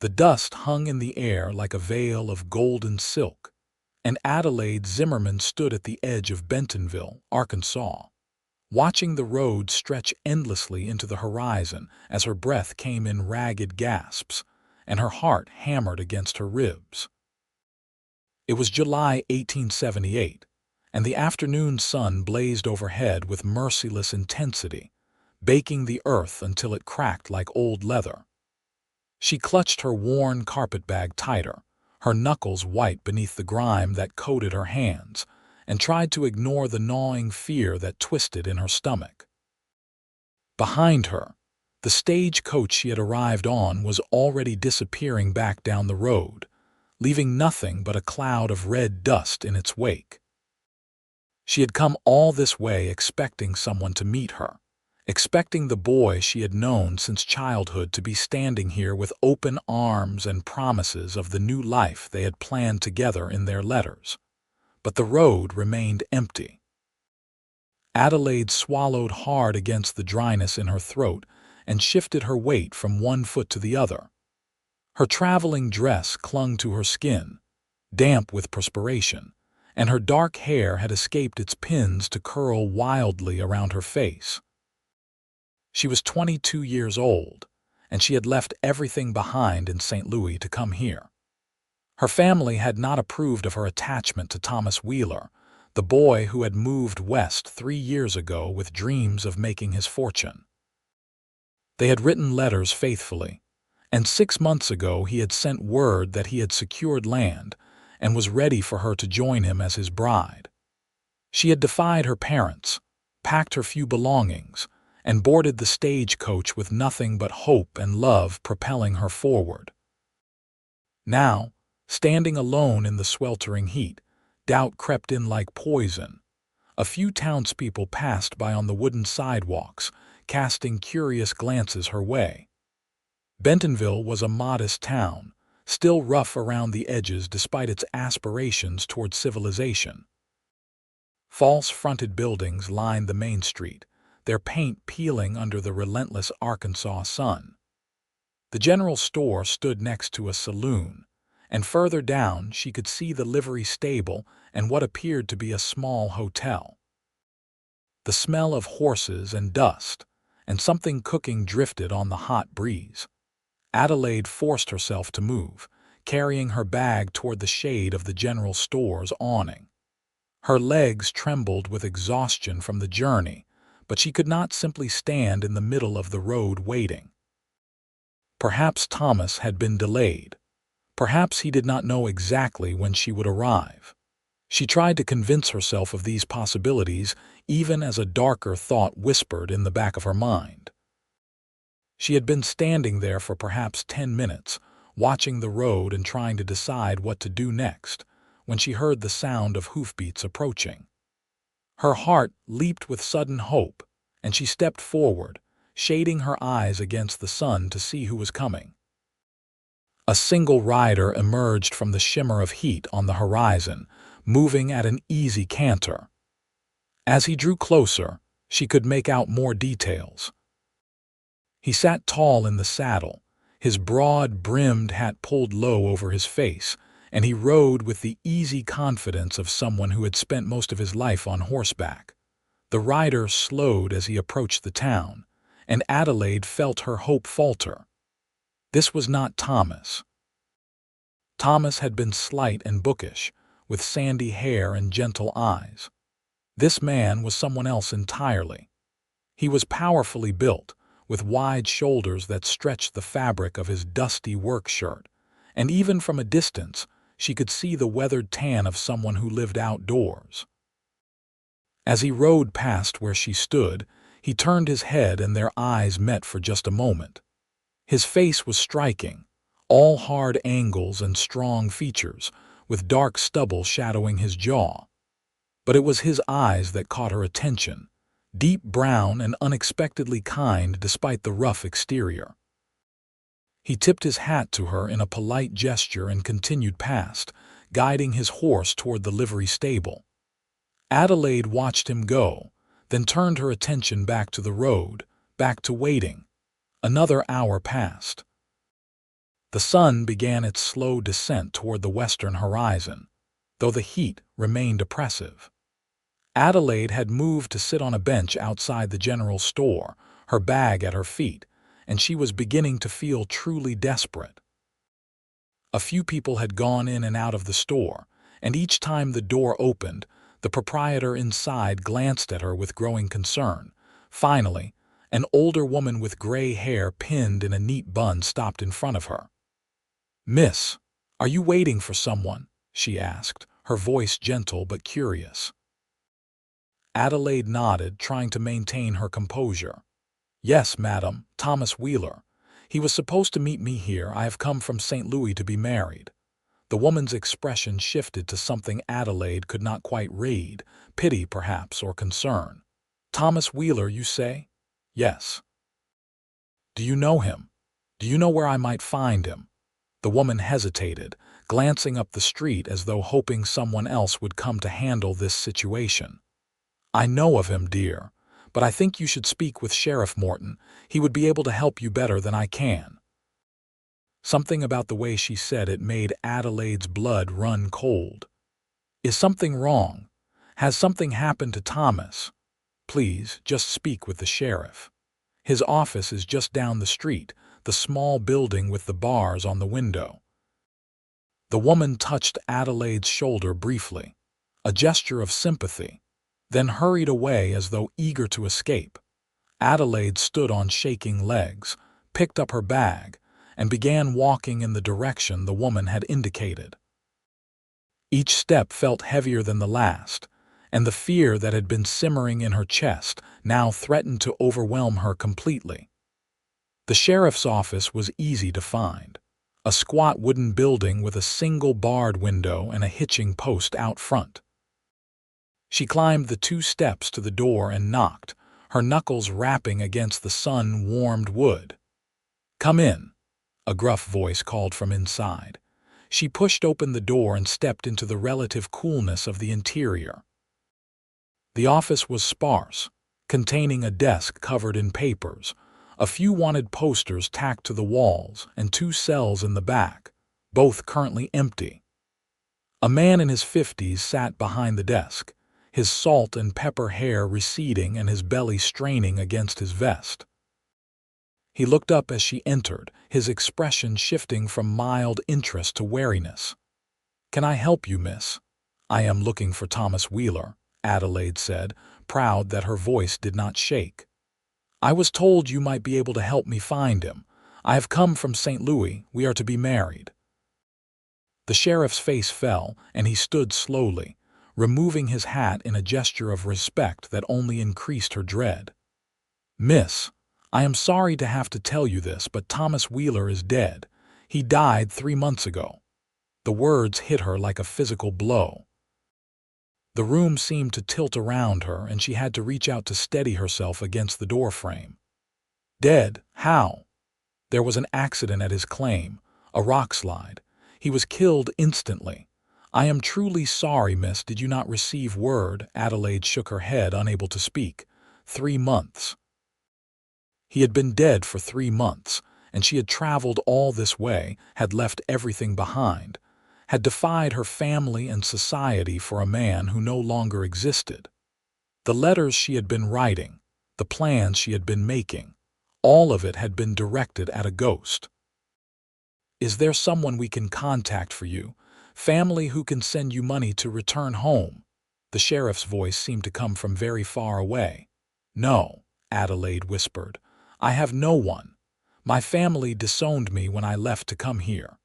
The dust hung in the air like a veil of golden silk, and Adelaide Zimmerman stood at the edge of Bentonville, Arkansas, watching the road stretch endlessly into the horizon as her breath came in ragged gasps and her heart hammered against her ribs. It was July 1878, and the afternoon sun blazed overhead with merciless intensity, baking the earth until it cracked like old leather. She clutched her worn carpetbag tighter, her knuckles white beneath the grime that coated her hands, and tried to ignore the gnawing fear that twisted in her stomach. Behind her, the stagecoach she had arrived on was already disappearing back down the road, leaving nothing but a cloud of red dust in its wake. She had come all this way expecting someone to meet her, expecting the boy she had known since childhood to be standing here with open arms and promises of the new life they had planned together in their letters. But the road remained empty. Adelaide swallowed hard against the dryness in her throat and shifted her weight from one foot to the other. Her traveling dress clung to her skin, damp with perspiration, and her dark hair had escaped its pins to curl wildly around her face. She was 22 years old, and she had left everything behind in St. Louis to come here. Her family had not approved of her attachment to Thomas Wheeler, the boy who had moved west 3 years ago with dreams of making his fortune. They had written letters faithfully, and 6 months ago he had sent word that he had secured land and was ready for her to join him as his bride. She had defied her parents, packed her few belongings, and boarded the stagecoach with nothing but hope and love propelling her forward. Now, standing alone in the sweltering heat, doubt crept in like poison. A few townspeople passed by on the wooden sidewalks, casting curious glances her way. Bentonville was a modest town, still rough around the edges despite its aspirations toward civilization. False-fronted buildings lined the main street, their paint peeling under the relentless Arkansas sun. The general store stood next to a saloon, and further down she could see the livery stable and what appeared to be a small hotel. The smell of horses and dust, and something cooking drifted on the hot breeze. Adelaide forced herself to move, carrying her bag toward the shade of the general store's awning. Her legs trembled with exhaustion from the journey, but she could not simply stand in the middle of the road waiting. Perhaps Thomas had been delayed. Perhaps he did not know exactly when she would arrive. She tried to convince herself of these possibilities, even as a darker thought whispered in the back of her mind. She had been standing there for perhaps 10 minutes, watching the road and trying to decide what to do next, when she heard the sound of hoofbeats approaching. Her heart leaped with sudden hope, and she stepped forward, shading her eyes against the sun to see who was coming. A single rider emerged from the shimmer of heat on the horizon, moving at an easy canter. As he drew closer, she could make out more details. He sat tall in the saddle, his broad-brimmed hat pulled low over his face, and he rode with the easy confidence of someone who had spent most of his life on horseback. The rider slowed as he approached the town, and Adelaide felt her hope falter. This was not Thomas. Thomas had been slight and bookish, with sandy hair and gentle eyes. This man was someone else entirely. He was powerfully built, with wide shoulders that stretched the fabric of his dusty work shirt, and even from a distance, she could see the weathered tan of someone who lived outdoors. As he rode past where she stood, he turned his head and their eyes met for just a moment. His face was striking, all hard angles and strong features, with dark stubble shadowing his jaw. But it was his eyes that caught her attention, deep brown and unexpectedly kind despite the rough exterior. He tipped his hat to her in a polite gesture and continued past, guiding his horse toward the livery stable. Adelaide watched him go, then turned her attention back to the road, back to waiting. Another hour passed. The sun began its slow descent toward the western horizon, though the heat remained oppressive. Adelaide had moved to sit on a bench outside the general store, her bag at her feet, and she was beginning to feel truly desperate. A few people had gone in and out of the store, and each time the door opened, the proprietor inside glanced at her with growing concern. Finally, an older woman with gray hair pinned in a neat bun stopped in front of her. "Miss, are you waiting for someone?" she asked, her voice gentle but curious. Adelaide nodded, trying to maintain her composure. "Yes, madam, Thomas Wheeler. He was supposed to meet me here. I have come from St. Louis to be married." The woman's expression shifted to something Adelaide could not quite read, pity perhaps, or concern. "Thomas Wheeler, you say?" "Yes." "Do you know him? Do you know where I might find him?" The woman hesitated, glancing up the street as though hoping someone else would come to handle this situation. "I know of him, dear, but I think you should speak with Sheriff Morton. He would be able to help you better than I can." Something about the way she said it made Adelaide's blood run cold. "Is something wrong? Has something happened to Thomas? Please, just speak with the sheriff. His office is just down the street, the small building with the bars on the window." The woman touched Adelaide's shoulder briefly, a gesture of sympathy, then hurried away as though eager to escape. Adelaide stood on shaking legs, picked up her bag, and began walking in the direction the woman had indicated. Each step felt heavier than the last, and the fear that had been simmering in her chest now threatened to overwhelm her completely. The sheriff's office was easy to find, a squat wooden building with a single barred window and a hitching post out front. She climbed the 2 steps to the door and knocked, her knuckles rapping against the sun-warmed wood. "Come in," a gruff voice called from inside. She pushed open the door and stepped into the relative coolness of the interior. The office was sparse, containing a desk covered in papers, a few wanted posters tacked to the walls, and 2 cells in the back, both currently empty. A man in his 50s sat behind the desk, his salt and pepper hair receding and his belly straining against his vest. He looked up as she entered, his expression shifting from mild interest to wariness. "Can I help you, miss?" "I am looking for Thomas Wheeler," Adelaide said, proud that her voice did not shake. "I was told you might be able to help me find him. I have come from St. Louis. We are to be married." The sheriff's face fell, and he stood slowly, removing his hat in a gesture of respect that only increased her dread. "Miss, I am sorry to have to tell you this, but Thomas Wheeler is dead. He died 3 months ago." The words hit her like a physical blow. The room seemed to tilt around her, and she had to reach out to steady herself against the doorframe. "Dead? How?" "There was an accident at his claim, a rock slide. He was killed instantly." "I am truly sorry, miss. Did you not receive word?" Adelaide shook her head, unable to speak. 3 months. He had been dead for 3 months, and she had traveled all this way, had left everything behind, had defied her family and society for a man who no longer existed. The letters she had been writing, the plans she had been making, all of it had been directed at a ghost. "Is there someone we can contact for you? Family who can send you money to return home?" The sheriff's voice seemed to come from very far away. "No," Adelaide whispered. "I have no one. My family disowned me when I left to come here."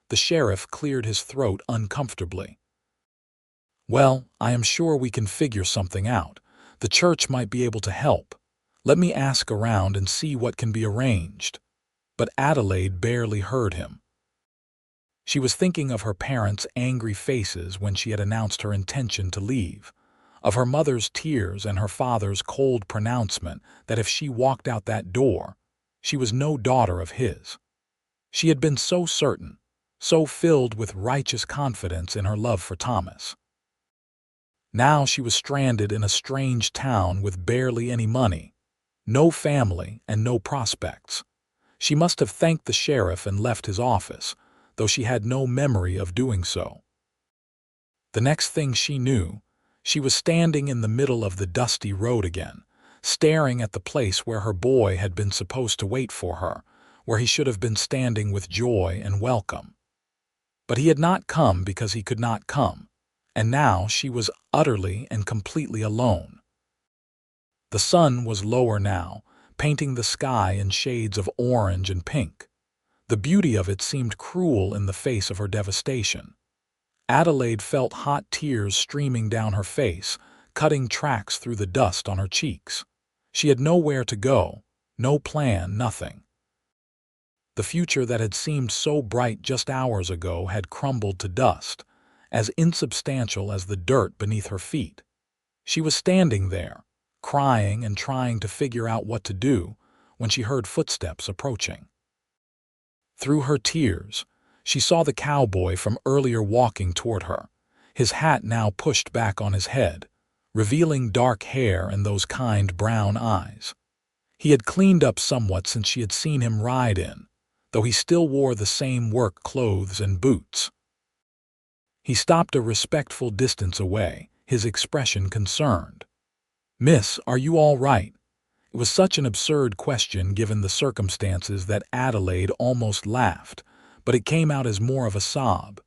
The sheriff cleared his throat uncomfortably. "Well, I am sure we can figure something out. The church might be able to help. Let me ask around and see what can be arranged." But Adelaide barely heard him. She was thinking of her parents' angry faces when she had announced her intention to leave, of her mother's tears and her father's cold pronouncement that if she walked out that door, she was no daughter of his. She had been so certain, so filled with righteous confidence in her love for Thomas. Now she was stranded in a strange town with barely any money, no family, and no prospects. She must have thanked the sheriff and left his office, though she had no memory of doing so. The next thing she knew, she was standing in the middle of the dusty road again, staring at the place where her boy had been supposed to wait for her, where he should have been standing with joy and welcome. But he had not come because he could not come, and now she was utterly and completely alone. The sun was lower now, painting the sky in shades of orange and pink. The beauty of it seemed cruel in the face of her devastation. Adelaide felt hot tears streaming down her face, cutting tracks through the dust on her cheeks. She had nowhere to go, no plan, nothing. The future that had seemed so bright just hours ago had crumbled to dust, as insubstantial as the dirt beneath her feet. She was standing there, crying and trying to figure out what to do, when she heard footsteps approaching. Through her tears, she saw the cowboy from earlier walking toward her, his hat now pushed back on his head, revealing dark hair and those kind brown eyes. He had cleaned up somewhat since she had seen him ride in, though he still wore the same work clothes and boots. He stopped a respectful distance away, his expression concerned. "Miss, are you all right?" It was such an absurd question given the circumstances that Adelaide almost laughed, but it came out as more of a sob.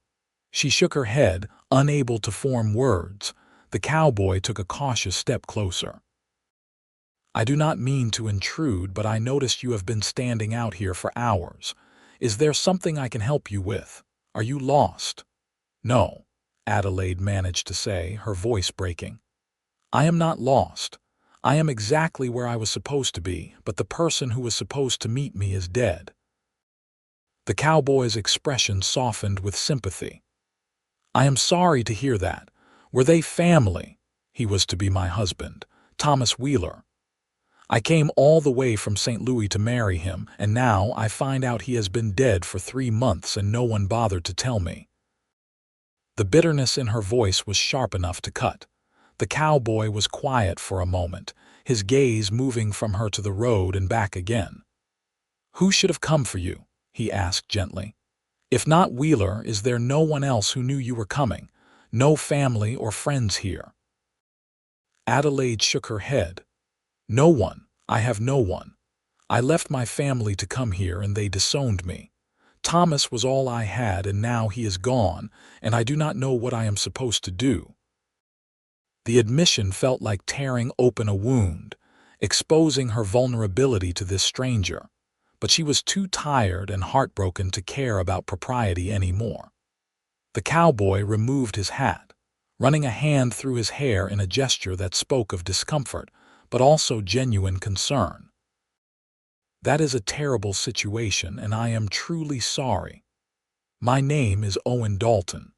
She shook her head, unable to form words. The cowboy took a cautious step closer. "I do not mean to intrude, but I noticed you have been standing out here for hours. Is there something I can help you with? Are you lost?" "No," Adelaide managed to say, her voice breaking. "I am not lost. I am exactly where I was supposed to be, but the person who was supposed to meet me is dead." The cowboy's expression softened with sympathy. "I am sorry to hear that. Were they family?" "He was to be my husband, Thomas Wheeler. I came all the way from St. Louis to marry him, and now I find out he has been dead for 3 months and no one bothered to tell me." The bitterness in her voice was sharp enough to cut. The cowboy was quiet for a moment, his gaze moving from her to the road and back again. "Who should have come for you?" he asked gently. "If not Wheeler, is there no one else who knew you were coming? No family or friends here?" Adelaide shook her head. "No one. I have no one. I left my family to come here and they disowned me. Thomas was all I had and now he is gone, and I do not know what I am supposed to do." The admission felt like tearing open a wound, exposing her vulnerability to this stranger, but she was too tired and heartbroken to care about propriety anymore. The cowboy removed his hat, running a hand through his hair in a gesture that spoke of discomfort, but also genuine concern. "That is a terrible situation, and I am truly sorry. My name is Owen Dalton.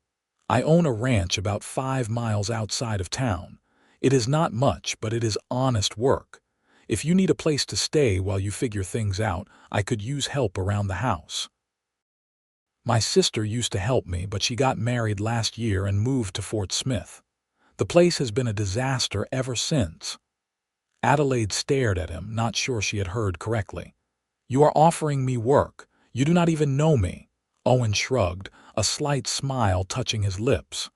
I own a ranch about 5 miles outside of town. It is not much, but it is honest work. If you need a place to stay while you figure things out, I could use help around the house. My sister used to help me, but she got married last year and moved to Fort Smith. The place has been a disaster ever since." Adelaide stared at him, not sure she had heard correctly. "You are offering me work. You do not even know me." Owen shrugged, a slight smile touching his lips.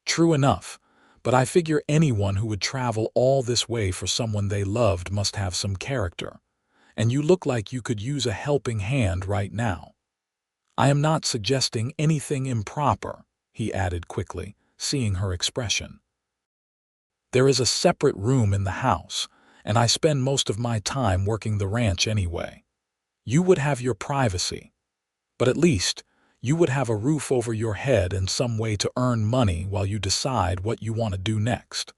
"True enough, but I figure anyone who would travel all this way for someone they loved must have some character. And you look like you could use a helping hand right now. I am not suggesting anything improper," he added quickly, seeing her expression. "There is a separate room in the house, and I spend most of my time working the ranch anyway. You would have your privacy, but at least you would have a roof over your head and some way to earn money while you decide what you want to do next."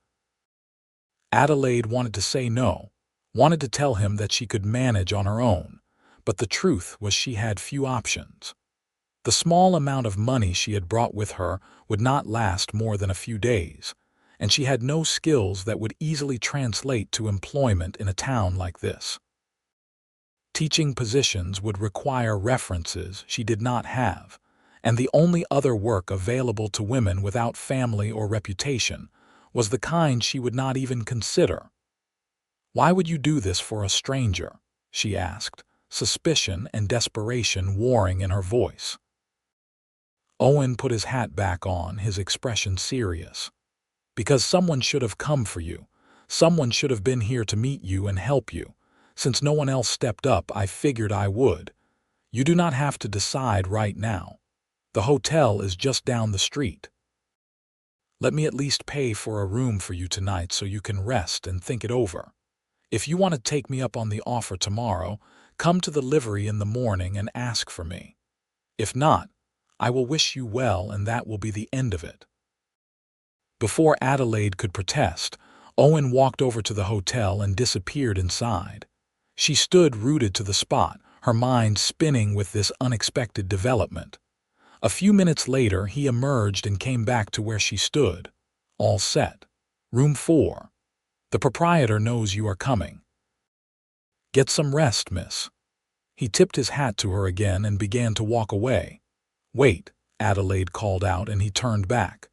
Adelaide wanted to say no, wanted to tell him that she could manage on her own, but the truth was she had few options. The small amount of money she had brought with her would not last more than a few days, and she had no skills that would easily translate to employment in a town like this. Teaching positions would require references she did not have, and the only other work available to women without family or reputation was the kind she would not even consider. "Why would you do this for a stranger?" she asked, suspicion and desperation warring in her voice. Owen put his hat back on, his expression serious. "Because someone should have come for you. Someone should have been here to meet you and help you. Since no one else stepped up, I figured I would. You do not have to decide right now. The hotel is just down the street. Let me at least pay for a room for you tonight so you can rest and think it over. If you want to take me up on the offer tomorrow, come to the livery in the morning and ask for me. If not, I will wish you well and that will be the end of it." Before Adelaide could protest, Owen walked over to the hotel and disappeared inside. She stood rooted to the spot, her mind spinning with this unexpected development. A few minutes later, he emerged and came back to where she stood. "All set. Room 4. The proprietor knows you are coming. Get some rest, miss." He tipped his hat to her again and began to walk away. "Wait," Adelaide called out, and he turned back.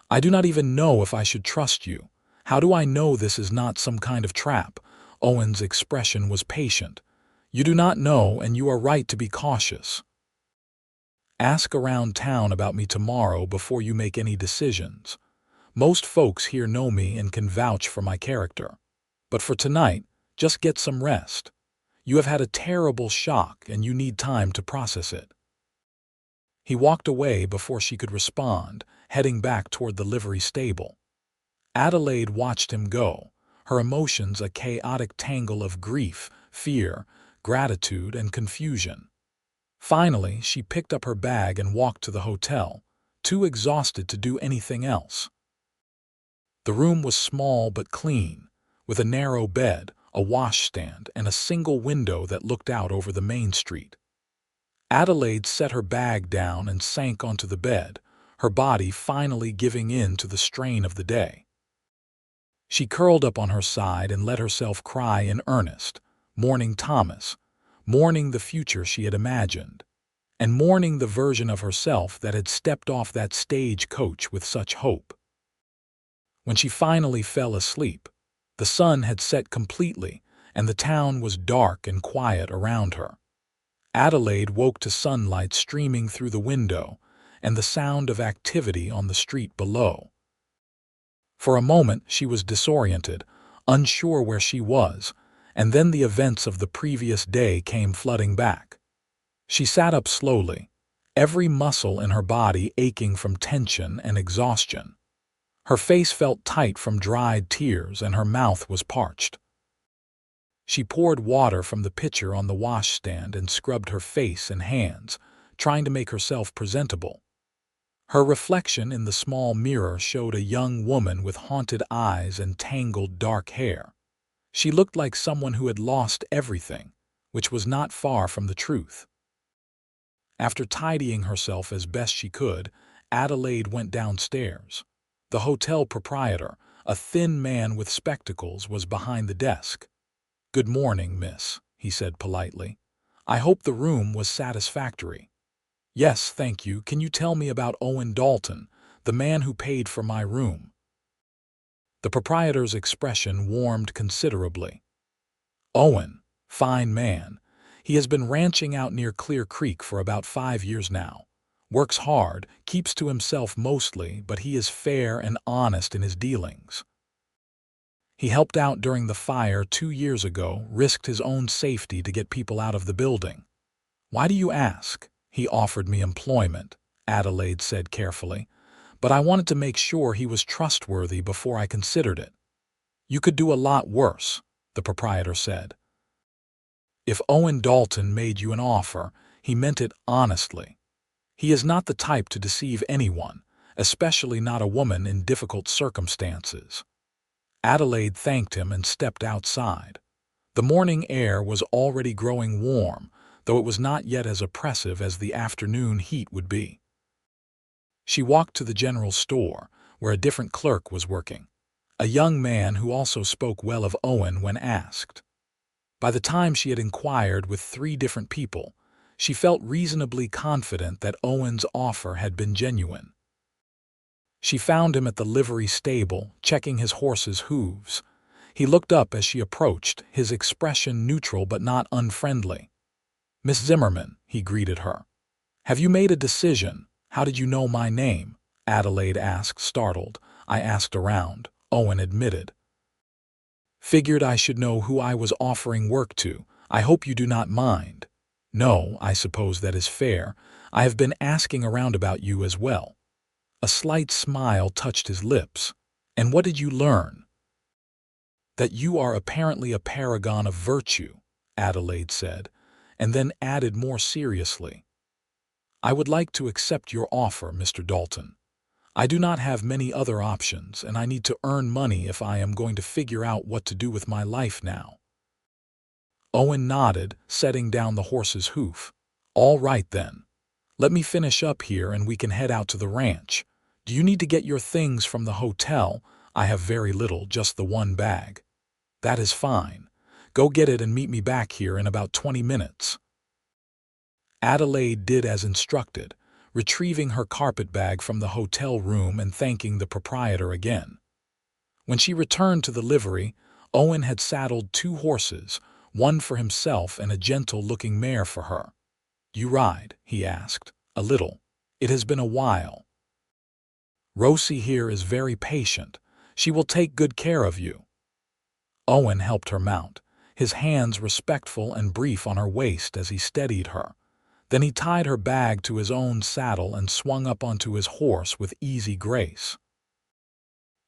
"I do not even know if I should trust you. How do I know this is not some kind of trap?" Owen's expression was patient. "You do not know, and you are right to be cautious. Ask around town about me tomorrow before you make any decisions. Most folks here know me and can vouch for my character. But for tonight, just get some rest. You have had a terrible shock and you need time to process it." He walked away before she could respond, heading back toward the livery stable. Adelaide watched him go, her emotions a chaotic tangle of grief, fear, gratitude, and confusion. Finally, she picked up her bag and walked to the hotel, too exhausted to do anything else. The room was small but clean, with a narrow bed, a washstand, and a single window that looked out over the main street. Adelaide set her bag down and sank onto the bed, her body finally giving in to the strain of the day. She curled up on her side and let herself cry in earnest, mourning Thomas, mourning the future she had imagined, and mourning the version of herself that had stepped off that stage coach with such hope. When she finally fell asleep, the sun had set completely and the town was dark and quiet around her. Adelaide woke to sunlight streaming through the window and the sound of activity on the street below. For a moment she was disoriented, unsure where she was, and then the events of the previous day came flooding back. She sat up slowly, every muscle in her body aching from tension and exhaustion. Her face felt tight from dried tears and her mouth was parched. She poured water from the pitcher on the washstand and scrubbed her face and hands, trying to make herself presentable. Her reflection in the small mirror showed a young woman with haunted eyes and tangled dark hair. She looked like someone who had lost everything, which was not far from the truth. After tidying herself as best she could, Adelaide went downstairs. The hotel proprietor, a thin man with spectacles, was behind the desk. "Good morning, miss," he said politely. "I hope the room was satisfactory." "Yes, thank you. Can you tell me about Owen Dalton, the man who paid for my room?" The proprietor's expression warmed considerably. "Owen, fine man. He has been ranching out near Clear Creek for about 5 years now. Works hard, keeps to himself mostly, but he is fair and honest in his dealings. He helped out during the fire 2 years ago, risked his own safety to get people out of the building." "Why do you ask?" "He offered me employment," Adelaide said carefully, "but I wanted to make sure he was trustworthy before I considered it." "You could do a lot worse," the proprietor said. "If Owen Dalton made you an offer, he meant it honestly. He is not the type to deceive anyone, especially not a woman in difficult circumstances." Adelaide thanked him and stepped outside. The morning air was already growing warm, though it was not yet as oppressive as the afternoon heat would be. She walked to the general store, where a different clerk was working, a young man who also spoke well of Owen when asked. By the time she had inquired with 3 different people, she felt reasonably confident that Owen's offer had been genuine. She found him at the livery stable, checking his horse's hooves. He looked up as she approached, his expression neutral but not unfriendly. "Miss Zimmerman," he greeted her. "Have you made a decision? How did you know my name?" Adelaide asked, startled. "I asked around," Owen admitted. "Figured I should know who I was offering work to. I hope you do not mind." "No, I suppose that is fair. I have been asking around about you as well." A slight smile touched his lips. "And what did you learn?" "That you are apparently a paragon of virtue," Adelaide said, and then added more seriously, "I would like to accept your offer, Mr. Dalton. I do not have many other options, and I need to earn money if I am going to figure out what to do with my life now." Owen nodded, setting down the horse's hoof. "All right then. Let me finish up here and we can head out to the ranch. Do you need to get your things from the hotel? I have very little, just the one bag." "That is fine. Go get it and meet me back here in about 20 minutes. Adelaide did as instructed, retrieving her carpetbag from the hotel room and thanking the proprietor again. When she returned to the livery, Owen had saddled 2 horses, one for himself and a gentle-looking mare for her. "You ride?" he asked. "A little. It has been a while." "Rosie here is very patient. She will take good care of you." Owen helped her mount, his hands respectful and brief on her waist as he steadied her. Then he tied her bag to his own saddle and swung up onto his horse with easy grace.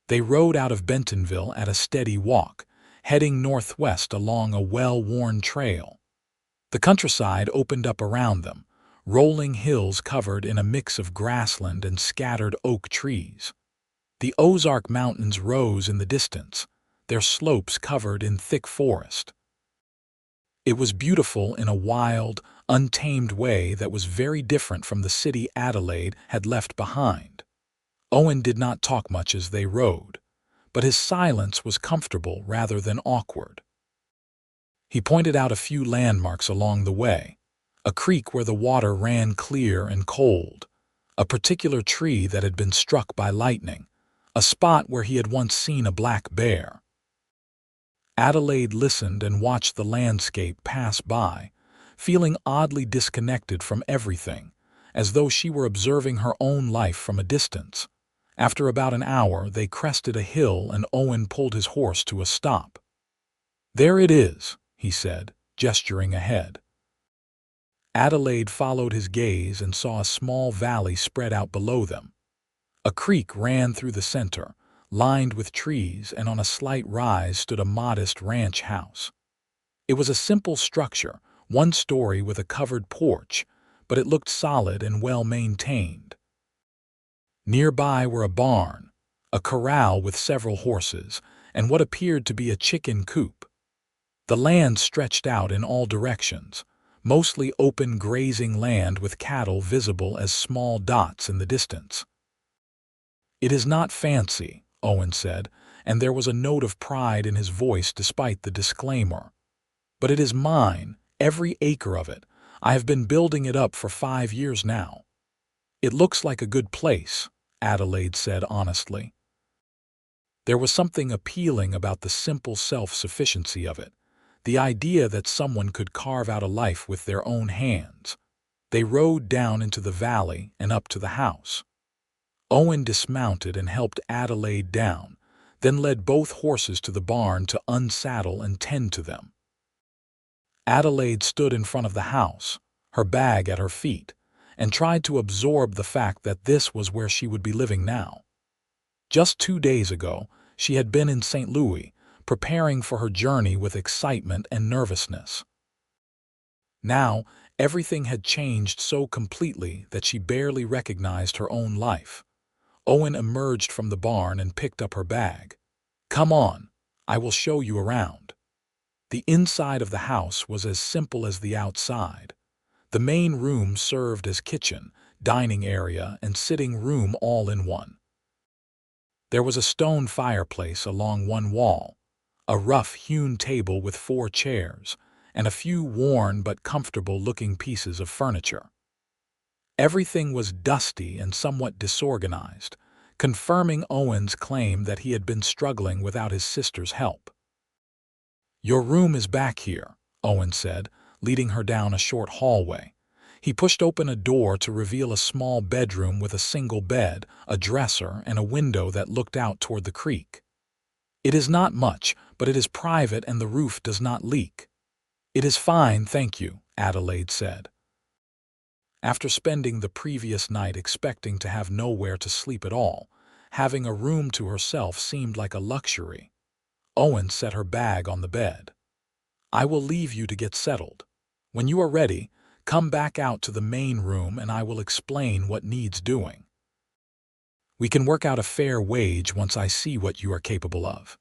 They rode out of Bentonville at a steady walk, heading northwest along a well-worn trail. The countryside opened up around them, rolling hills covered in a mix of grassland and scattered oak trees. The Ozark Mountains rose in the distance, their slopes covered in thick forest. It was beautiful in a wild, untamed way that was very different from the city Adelaide had left behind. Owen did not talk much as they rode, but his silence was comfortable rather than awkward. He pointed out a few landmarks along the way, a creek where the water ran clear and cold, a particular tree that had been struck by lightning, a spot where he had once seen a black bear. Adelaide listened and watched the landscape pass by, feeling oddly disconnected from everything, as though she were observing her own life from a distance. After about an hour, they crested a hill and Owen pulled his horse to a stop. "There it is," he said, gesturing ahead. Adelaide followed his gaze and saw a small valley spread out below them. A creek ran through the center, lined with trees, and on a slight rise stood a modest ranch house. It was a simple structure, 1 story with a covered porch, but it looked solid and well-maintained. Nearby were a barn, a corral with several horses, and what appeared to be a chicken coop. The land stretched out in all directions, mostly open grazing land with cattle visible as small dots in the distance. "It is not fancy," Owen said, and there was a note of pride in his voice despite the disclaimer. "But it is mine, every acre of it. I have been building it up for 5 years now." "It looks like a good place," Adelaide said honestly. There was something appealing about the simple self-sufficiency of it, the idea that someone could carve out a life with their own hands. They rode down into the valley and up to the house. Owen dismounted and helped Adelaide down, then led both horses to the barn to unsaddle and tend to them. Adelaide stood in front of the house, her bag at her feet, and tried to absorb the fact that this was where she would be living now. Just 2 days ago, she had been in St. Louis, preparing for her journey with excitement and nervousness. Now, everything had changed so completely that she barely recognized her own life. Owen emerged from the barn and picked up her bag. "Come on, I will show you around." The inside of the house was as simple as the outside. The main room served as kitchen, dining area, and sitting room all in one. There was a stone fireplace along one wall, a rough-hewn table with 4 chairs, and a few worn but comfortable-looking pieces of furniture. Everything was dusty and somewhat disorganized, confirming Owen's claim that he had been struggling without his sister's help. "Your room is back here," Owen said, leading her down a short hallway. He pushed open a door to reveal a small bedroom with a single bed, a dresser, and a window that looked out toward the creek. "It is not much, but it is private and the roof does not leak." "It is fine, thank you," Adelaide said. After spending the previous night expecting to have nowhere to sleep at all, having a room to herself seemed like a luxury. Owen set her bag on the bed. "I will leave you to get settled. When you are ready, come back out to the main room and I will explain what needs doing. We can work out a fair wage once I see what you are capable of."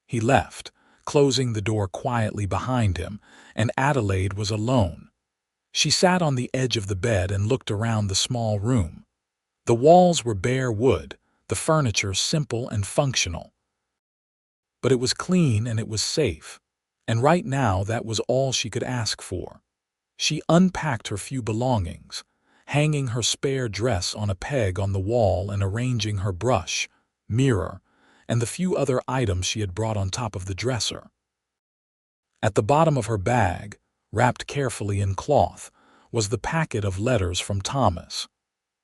He left, closing the door quietly behind him, and Adelaide was alone. She sat on the edge of the bed and looked around the small room. The walls were bare wood, the furniture simple and functional. But it was clean and it was safe, and right now that was all she could ask for. She unpacked her few belongings, hanging her spare dress on a peg on the wall and arranging her brush, mirror, and the few other items she had brought on top of the dresser. At the bottom of her bag, wrapped carefully in cloth, was the packet of letters from Thomas.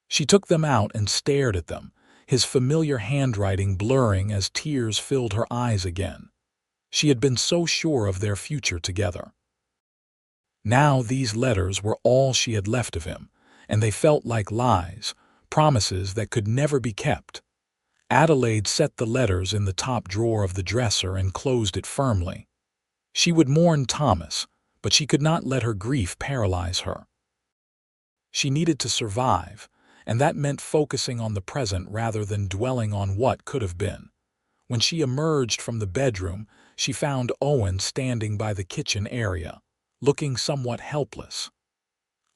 She took them out and stared at them, his familiar handwriting blurring as tears filled her eyes again. She had been so sure of their future together. Now these letters were all she had left of him, and they felt like lies, promises that could never be kept. Adelaide set the letters in the top drawer of the dresser and closed it firmly. She would mourn Thomas, but she could not let her grief paralyze her. She needed to survive, and that meant focusing on the present rather than dwelling on what could have been. When she emerged from the bedroom, she found Owen standing by the kitchen area, looking somewhat helpless.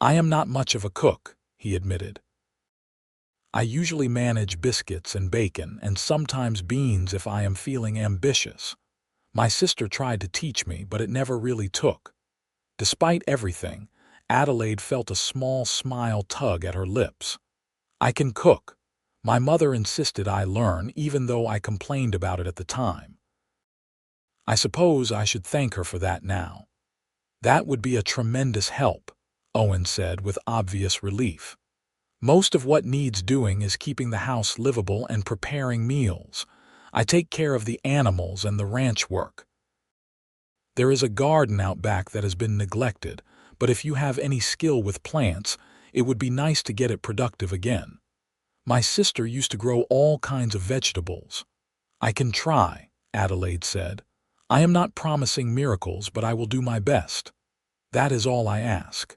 "I am not much of a cook," he admitted. "I usually manage biscuits and bacon and sometimes beans if I am feeling ambitious. My sister tried to teach me, but it never really took." Despite everything, Adelaide felt a small smile tug at her lips. "I can cook. My mother insisted I learn, even though I complained about it at the time. I suppose I should thank her for that now." "That would be a tremendous help," Owen said with obvious relief. "Most of what needs doing is keeping the house livable and preparing meals. I take care of the animals and the ranch work. There is a garden out back that has been neglected, but if you have any skill with plants, it would be nice to get it productive again. My sister used to grow all kinds of vegetables." "I can try," Adelaide said. "I am not promising miracles, but I will do my best. That is all I ask."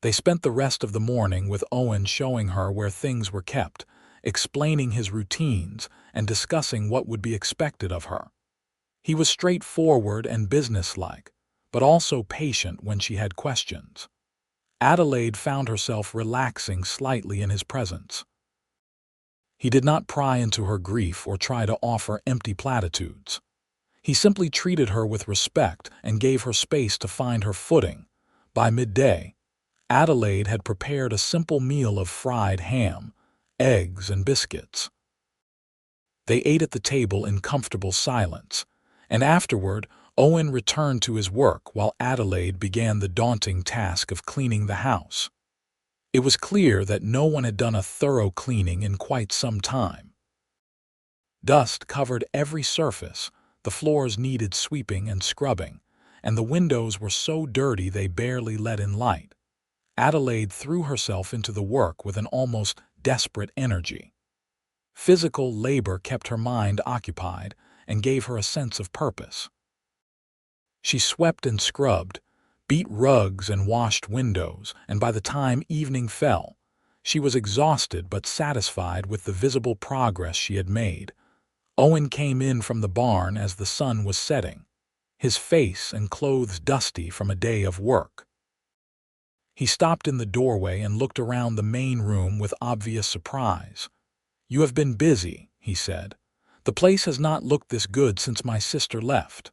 They spent the rest of the morning with Owen showing her where things were kept, explaining his routines, and discussing what would be expected of her. He was straightforward and businesslike, but also patient when she had questions. Adelaide found herself relaxing slightly in his presence. He did not pry into her grief or try to offer empty platitudes. He simply treated her with respect and gave her space to find her footing. By midday, Adelaide had prepared a simple meal of fried ham, eggs, and biscuits. They ate at the table in comfortable silence, and afterward, Owen returned to his work while Adelaide began the daunting task of cleaning the house. It was clear that no one had done a thorough cleaning in quite some time. Dust covered every surface, the floors needed sweeping and scrubbing, and the windows were so dirty they barely let in light. Adelaide threw herself into the work with an almost desperate energy. Physical labor kept her mind occupied and gave her a sense of purpose. She swept and scrubbed, beat rugs and washed windows, and by the time evening fell, she was exhausted but satisfied with the visible progress she had made. Owen came in from the barn as the sun was setting, his face and clothes dusty from a day of work. He stopped in the doorway and looked around the main room with obvious surprise. "You have been busy," he said. "The place has not looked this good since my sister left."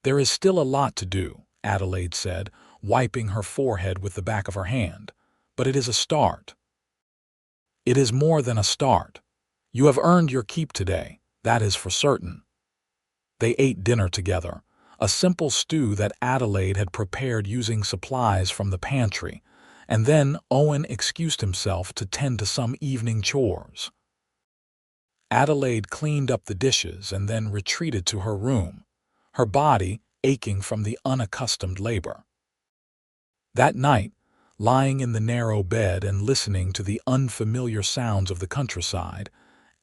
"There is still a lot to do," Adelaide said, wiping her forehead with the back of her hand. "But it is a start." "It is more than a start. You have earned your keep today, that is for certain." They ate dinner together, a simple stew that Adelaide had prepared using supplies from the pantry, and then Owen excused himself to tend to some evening chores. Adelaide cleaned up the dishes and then retreated to her room, her body aching from the unaccustomed labor. That night, lying in the narrow bed and listening to the unfamiliar sounds of the countryside,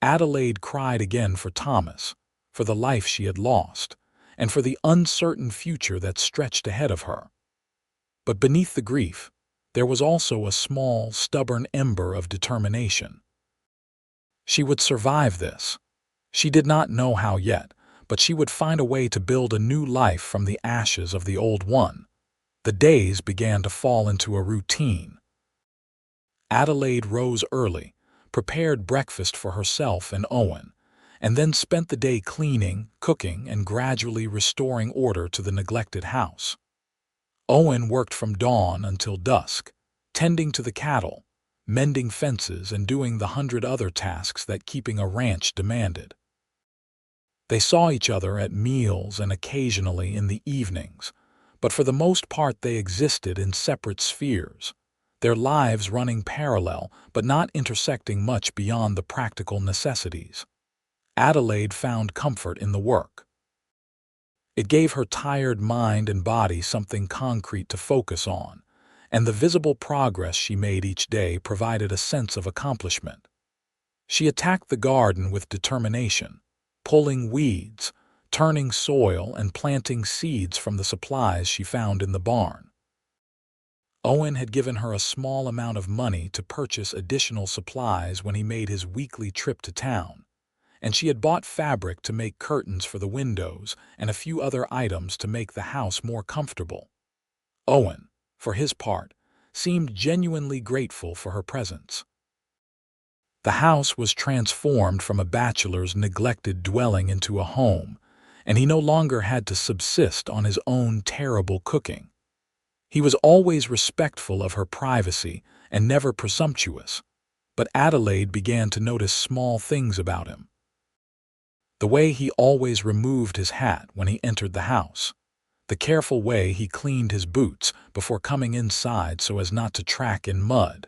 Adelaide cried again for Thomas, for the life she had lost, and for the uncertain future that stretched ahead of her. But beneath the grief, there was also a small, stubborn ember of determination. She would survive this. She did not know how yet, but she would find a way to build a new life from the ashes of the old one. The days began to fall into a routine. Adelaide rose early, prepared breakfast for herself and Owen, and then spent the day cleaning, cooking, and gradually restoring order to the neglected house. Owen worked from dawn until dusk, tending to the cattle, mending fences, and doing the 100 other tasks that keeping a ranch demanded. They saw each other at meals and occasionally in the evenings, but for the most part they existed in separate spheres, their lives running parallel but not intersecting much beyond the practical necessities. Adelaide found comfort in the work. It gave her tired mind and body something concrete to focus on, and the visible progress she made each day provided a sense of accomplishment. She attacked the garden with determination, pulling weeds, turning soil, and planting seeds from the supplies she found in the barn. Owen had given her a small amount of money to purchase additional supplies when he made his weekly trip to town, and she had bought fabric to make curtains for the windows and a few other items to make the house more comfortable. Owen, for his part, seemed genuinely grateful for her presence. The house was transformed from a bachelor's neglected dwelling into a home, and he no longer had to subsist on his own terrible cooking. He was always respectful of her privacy and never presumptuous, but Adelaide began to notice small things about him. The way he always removed his hat when he entered the house, the careful way he cleaned his boots before coming inside so as not to track in mud,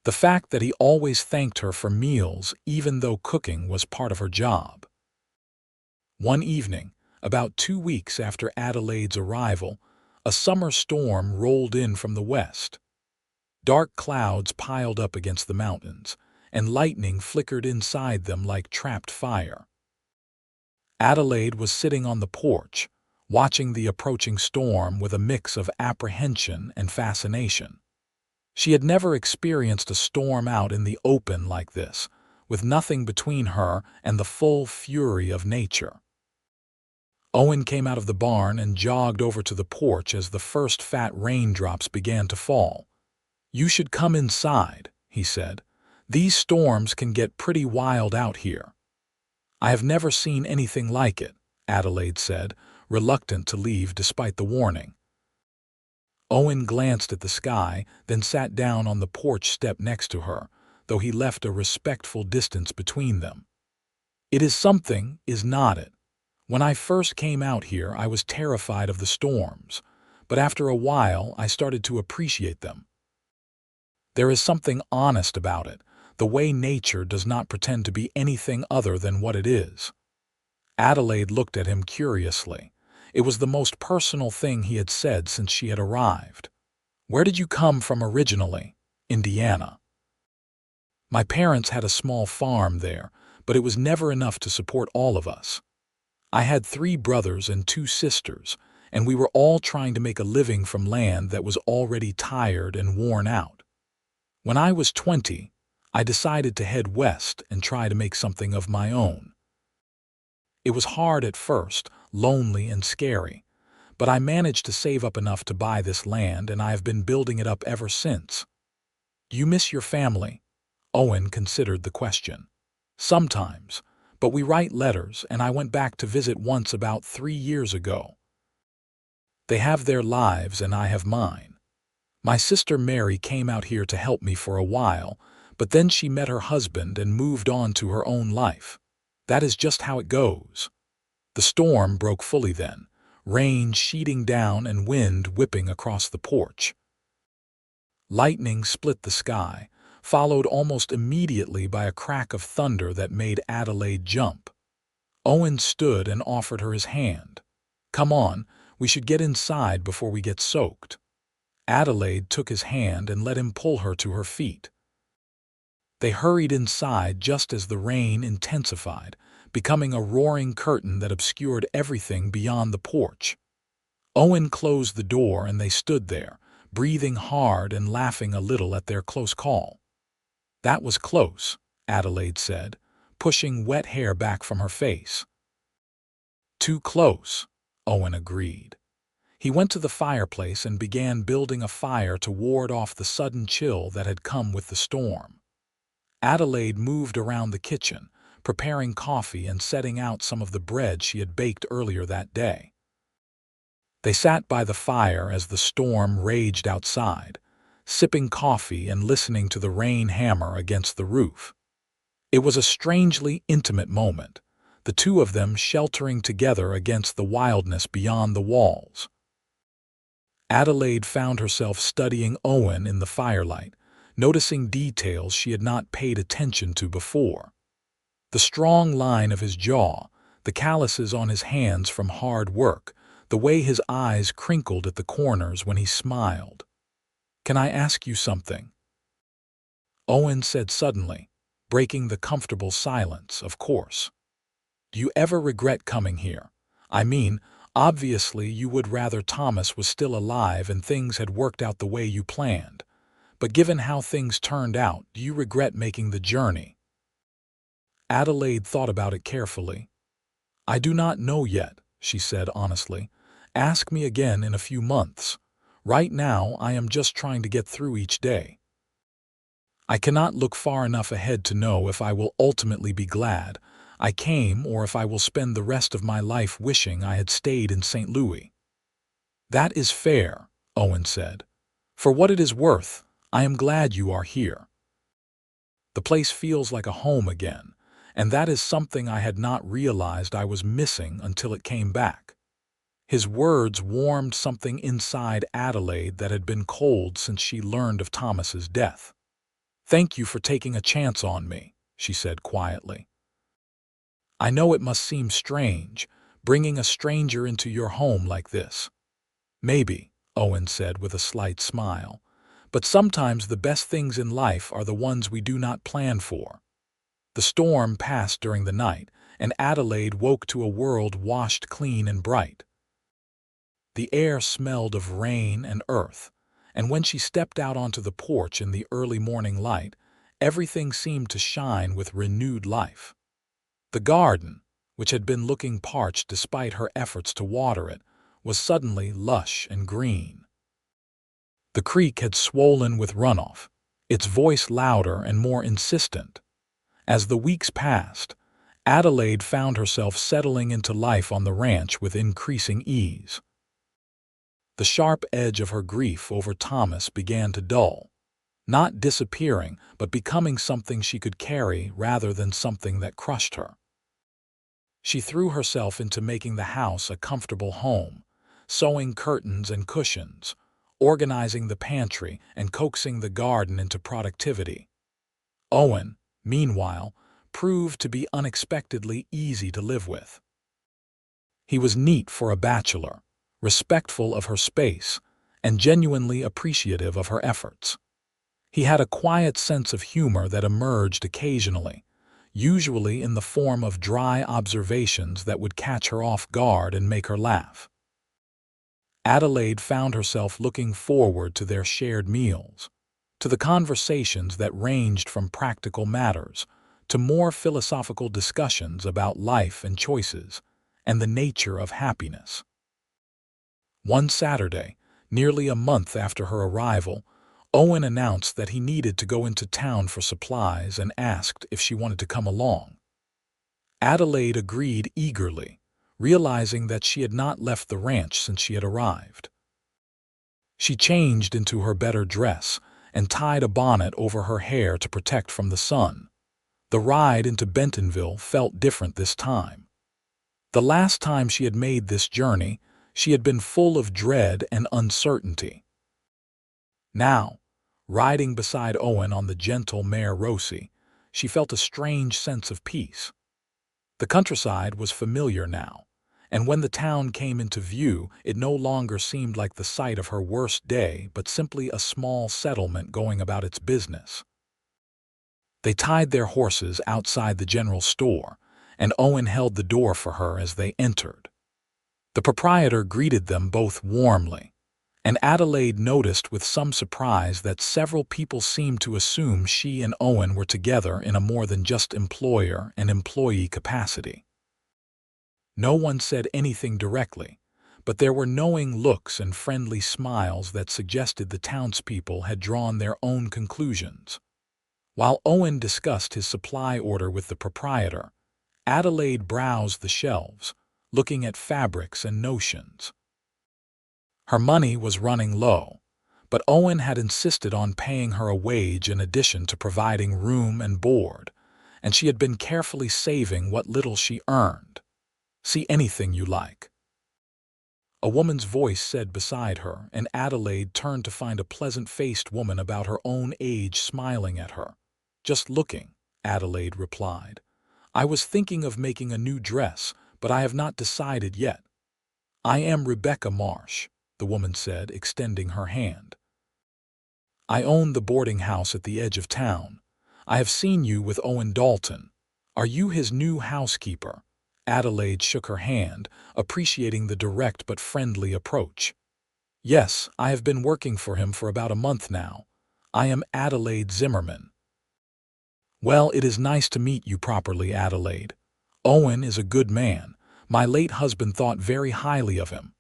the fact that he always thanked her for meals even though cooking was part of her job. One evening, about 2 weeks after Adelaide's arrival, a summer storm rolled in from the west. Dark clouds piled up against the mountains, and lightning flickered inside them like trapped fire. Adelaide was sitting on the porch, watching the approaching storm with a mix of apprehension and fascination. She had never experienced a storm out in the open like this, with nothing between her and the full fury of nature. Owen came out of the barn and jogged over to the porch as the first fat raindrops began to fall. "You should come inside," he said. "These storms can get pretty wild out here." "I have never seen anything like it," Adelaide said, reluctant to leave despite the warning. Owen glanced at the sky, then sat down on the porch step next to her, though he left a respectful distance between them. "It is something, is not it? When I first came out here, I was terrified of the storms, but after a while I started to appreciate them. There is something honest about it, the way nature does not pretend to be anything other than what it is." Adelaide looked at him curiously. It was the most personal thing he had said since she had arrived. "Where did you come from originally?" "Indiana." "My parents had a small farm there, but it was never enough to support all of us. I had 3 brothers and 2 sisters, and we were all trying to make a living from land that was already tired and worn out. When I was 20, I decided to head west and try to make something of my own. It was hard at first, lonely and scary, but I managed to save up enough to buy this land, and I have been building it up ever since." "Do you miss your family?" Owen considered the question. "Sometimes, but we write letters, and I went back to visit once about 3 years ago. They have their lives and I have mine. My sister Mary came out here to help me for a while, but then she met her husband and moved on to her own life. That is just how it goes." The storm broke fully then, rain sheeting down and wind whipping across the porch. Lightning split the sky, followed almost immediately by a crack of thunder that made Adelaide jump. Owen stood and offered her his hand. "Come on, we should get inside before we get soaked." Adelaide took his hand and let him pull her to her feet. They hurried inside just as the rain intensified, becoming a roaring curtain that obscured everything beyond the porch. Owen closed the door and they stood there, breathing hard and laughing a little at their close call. "That was close," Adelaide said, pushing wet hair back from her face. "Too close," Owen agreed. He went to the fireplace and began building a fire to ward off the sudden chill that had come with the storm. Adelaide moved around the kitchen, preparing coffee and setting out some of the bread she had baked earlier that day. They sat by the fire as the storm raged outside, sipping coffee and listening to the rain hammer against the roof. It was a strangely intimate moment, the two of them sheltering together against the wildness beyond the walls. Adelaide found herself studying Owen in the firelight, noticing details she had not paid attention to before. The strong line of his jaw, the calluses on his hands from hard work, the way his eyes crinkled at the corners when he smiled. "Can I ask you something?" Owen said suddenly, breaking the comfortable silence, "Of course." "Do you ever regret coming here? I mean, obviously you would rather Thomas was still alive and things had worked out the way you planned. But given how things turned out, do you regret making the journey?" Adelaide thought about it carefully. "I do not know yet," she said honestly. "Ask me again in a few months. Right now, I am just trying to get through each day. I cannot look far enough ahead to know if I will ultimately be glad I came or if I will spend the rest of my life wishing I had stayed in St. Louis." "That is fair," Owen said. "For what it is worth, I am glad you are here. The place feels like a home again, and that is something I had not realized I was missing until it came back." His words warmed something inside Adelaide that had been cold since she learned of Thomas's death. "Thank you for taking a chance on me," she said quietly. "I know it must seem strange, bringing a stranger into your home like this." "Maybe," Owen said with a slight smile, "but sometimes the best things in life are the ones we do not plan for." The storm passed during the night, and Adelaide woke to a world washed clean and bright. The air smelled of rain and earth, and when she stepped out onto the porch in the early morning light, everything seemed to shine with renewed life. The garden, which had been looking parched despite her efforts to water it, was suddenly lush and green. The creek had swollen with runoff, its voice louder and more insistent. As the weeks passed, Adelaide found herself settling into life on the ranch with increasing ease. The sharp edge of her grief over Thomas began to dull, not disappearing but becoming something she could carry rather than something that crushed her. She threw herself into making the house a comfortable home, sewing curtains and cushions, organizing the pantry and coaxing the garden into productivity. Owen, meanwhile, proved to be unexpectedly easy to live with. He was neat for a bachelor, respectful of her space, and genuinely appreciative of her efforts. He had a quiet sense of humor that emerged occasionally, usually in the form of dry observations that would catch her off guard and make her laugh. Adelaide found herself looking forward to their shared meals, to the conversations that ranged from practical matters to more philosophical discussions about life and choices and the nature of happiness. One Saturday, nearly a month after her arrival, Owen announced that he needed to go into town for supplies and asked if she wanted to come along. Adelaide agreed eagerly, realizing that she had not left the ranch since she had arrived. She changed into her better dress and tied a bonnet over her hair to protect from the sun. The ride into Bentonville felt different this time. The last time she had made this journey, She had been full of dread and uncertainty. Now, riding beside Owen on the gentle mare Rosie, she felt a strange sense of peace. The countryside was familiar now, and when the town came into view, it no longer seemed like the site of her worst day, but simply a small settlement going about its business. They tied their horses outside the general store, and Owen held the door for her as they entered. The proprietor greeted them both warmly, and Adelaide noticed with some surprise that several people seemed to assume she and Owen were together in a more than just employer and employee capacity. No one said anything directly, but there were knowing looks and friendly smiles that suggested the townspeople had drawn their own conclusions. While Owen discussed his supply order with the proprietor, Adelaide browsed the shelves, looking at fabrics and notions. Her money was running low, but Owen had insisted on paying her a wage in addition to providing room and board, and she had been carefully saving what little she earned. "See anything you like," a woman's voice said beside her, and Adelaide turned to find a pleasant-faced woman about her own age smiling at her. "Just looking," Adelaide replied. "I was thinking of making a new dress, but I have not decided yet." "I am Rebecca Marsh," the woman said, extending her hand. "I own the boarding house at the edge of town. I have seen you with Owen Dalton. Are you his new housekeeper?" Adelaide shook her hand, appreciating the direct but friendly approach. "Yes, I have been working for him for about a month now. I am Adelaide Zimmerman." "Well, it is nice to meet you properly, Adelaide. Owen is a good man. My late husband thought very highly of him."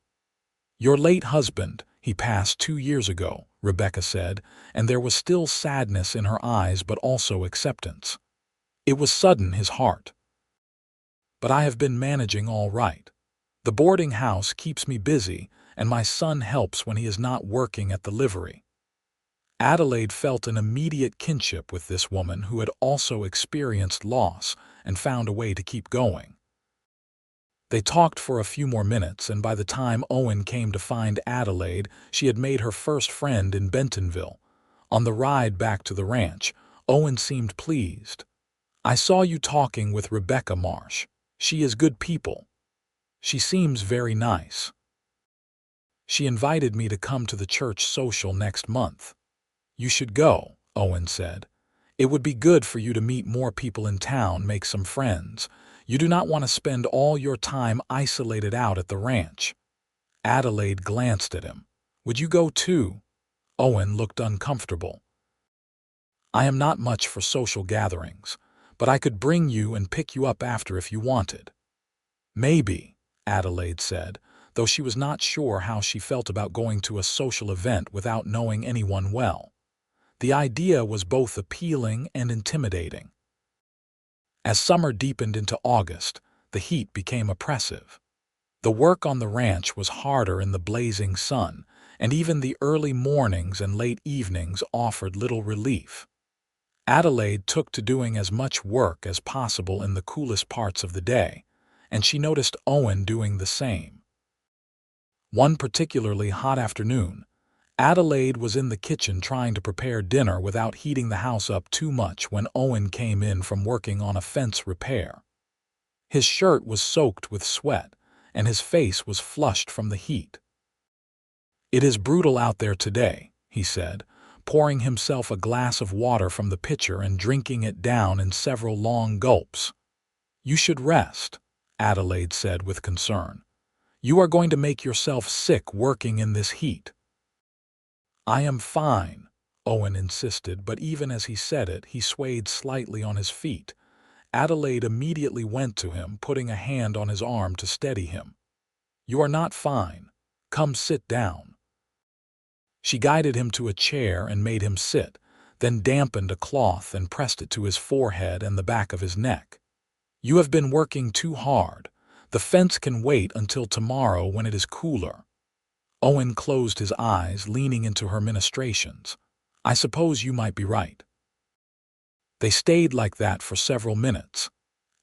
"Your late husband, he passed 2 years ago," Rebecca said, and there was still sadness in her eyes but also acceptance. "It was sudden, his heart. But I have been managing all right. The boarding house keeps me busy, and my son helps when he is not working at the livery." Adelaide felt an immediate kinship with this woman who had also experienced loss and found a way to keep going. They talked for a few more minutes, and by the time Owen came to find Adelaide, she had made her first friend in Bentonville. On the ride back to the ranch, Owen seemed pleased. "I saw you talking with Rebecca Marsh. She is good people. She seems very nice. She invited me to come to the church social next month." "You should go," Owen said. "It would be good for you to meet more people in town, make some friends. You do not want to spend all your time isolated out at the ranch." Adelaide glanced at him. "Would you go too?" Owen looked uncomfortable. "I am not much for social gatherings, but I could bring you and pick you up after if you wanted." "Maybe," Adelaide said, though she was not sure how she felt about going to a social event without knowing anyone well. The idea was both appealing and intimidating. As summer deepened into August, the heat became oppressive. The work on the ranch was harder in the blazing sun, and even the early mornings and late evenings offered little relief. Adelaide took to doing as much work as possible in the coolest parts of the day, and she noticed Owen doing the same. One particularly hot afternoon, Adelaide was in the kitchen trying to prepare dinner without heating the house up too much when Owen came in from working on a fence repair. His shirt was soaked with sweat, and his face was flushed from the heat. "It is brutal out there today," he said, pouring himself a glass of water from the pitcher and drinking it down in several long gulps. "You should rest," Adelaide said with concern. "You are going to make yourself sick working in this heat." "I am fine," Owen insisted, but even as he said it, he swayed slightly on his feet. Adelaide immediately went to him, putting a hand on his arm to steady him. "You are not fine. Come sit down." She guided him to a chair and made him sit, then dampened a cloth and pressed it to his forehead and the back of his neck. "You have been working too hard. The fence can wait until tomorrow when it is cooler." Owen closed his eyes, leaning into her ministrations. "I suppose you might be right." They stayed like that for several minutes.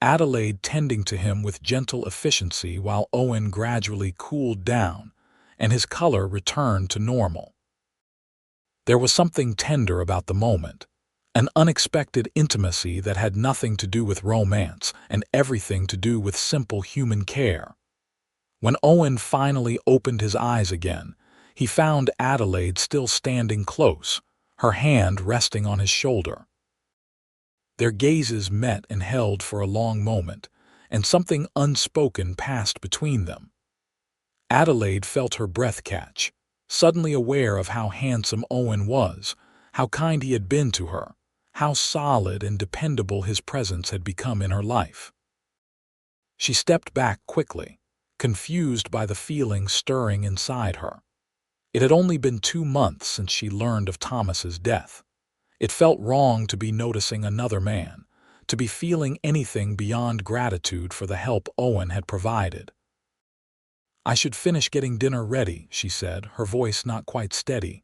Adelaide tending to him with gentle efficiency while Owen gradually cooled down, and his color returned to normal. There was something tender about the moment, an unexpected intimacy that had nothing to do with romance and everything to do with simple human care. When Owen finally opened his eyes again, he found Adelaide still standing close, her hand resting on his shoulder. Their gazes met and held for a long moment, and something unspoken passed between them. Adelaide felt her breath catch, suddenly aware of how handsome Owen was, how kind he had been to her, how solid and dependable his presence had become in her life. She stepped back quickly, confused by the feeling stirring inside her. It had only been 2 months since she learned of Thomas's death. It felt wrong to be noticing another man, to be feeling anything beyond gratitude for the help Owen had provided. "I should finish getting dinner ready," she said, her voice not quite steady.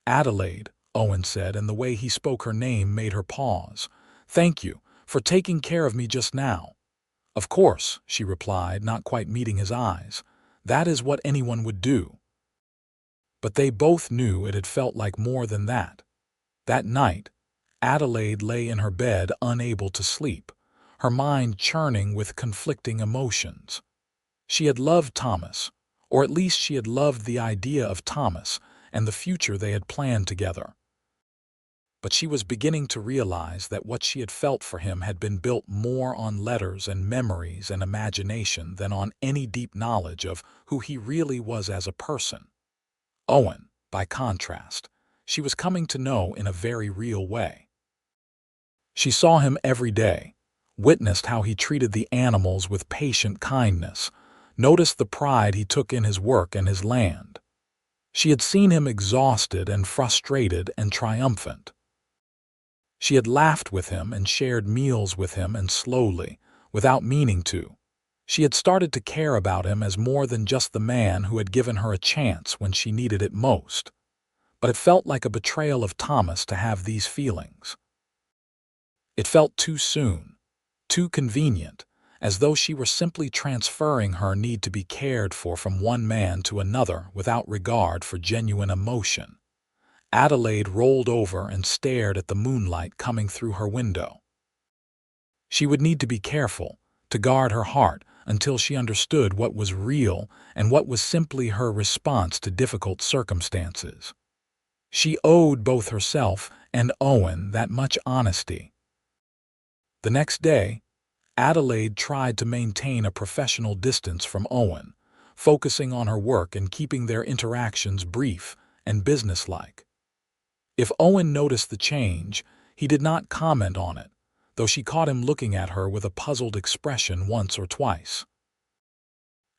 "Adelaide," Owen said, and the way he spoke her name made her pause. "Thank you for taking care of me just now." "Of course," she replied, not quite meeting his eyes. "That is what anyone would do." But they both knew it had felt like more than that. That night, Adelaide lay in her bed unable to sleep, her mind churning with conflicting emotions. She had loved Thomas, or at least she had loved the idea of Thomas and the future they had planned together. But she was beginning to realize that what she had felt for him had been built more on letters and memories and imagination than on any deep knowledge of who he really was as a person. Owen, by contrast, she was coming to know in a very real way. She saw him every day, witnessed how he treated the animals with patient kindness, noticed the pride he took in his work and his land. She had seen him exhausted and frustrated and triumphant. She had laughed with him and shared meals with him, and slowly, without meaning to, she had started to care about him as more than just the man who had given her a chance when she needed it most. But it felt like a betrayal of Thomas to have these feelings. It felt too soon, too convenient, as though she were simply transferring her need to be cared for from one man to another without regard for genuine emotion. Adelaide rolled over and stared at the moonlight coming through her window. She would need to be careful, to guard her heart, until she understood what was real and what was simply her response to difficult circumstances. She owed both herself and Owen that much honesty. The next day, Adelaide tried to maintain a professional distance from Owen, focusing on her work and keeping their interactions brief and businesslike. If Owen noticed the change, he did not comment on it, though she caught him looking at her with a puzzled expression once or twice.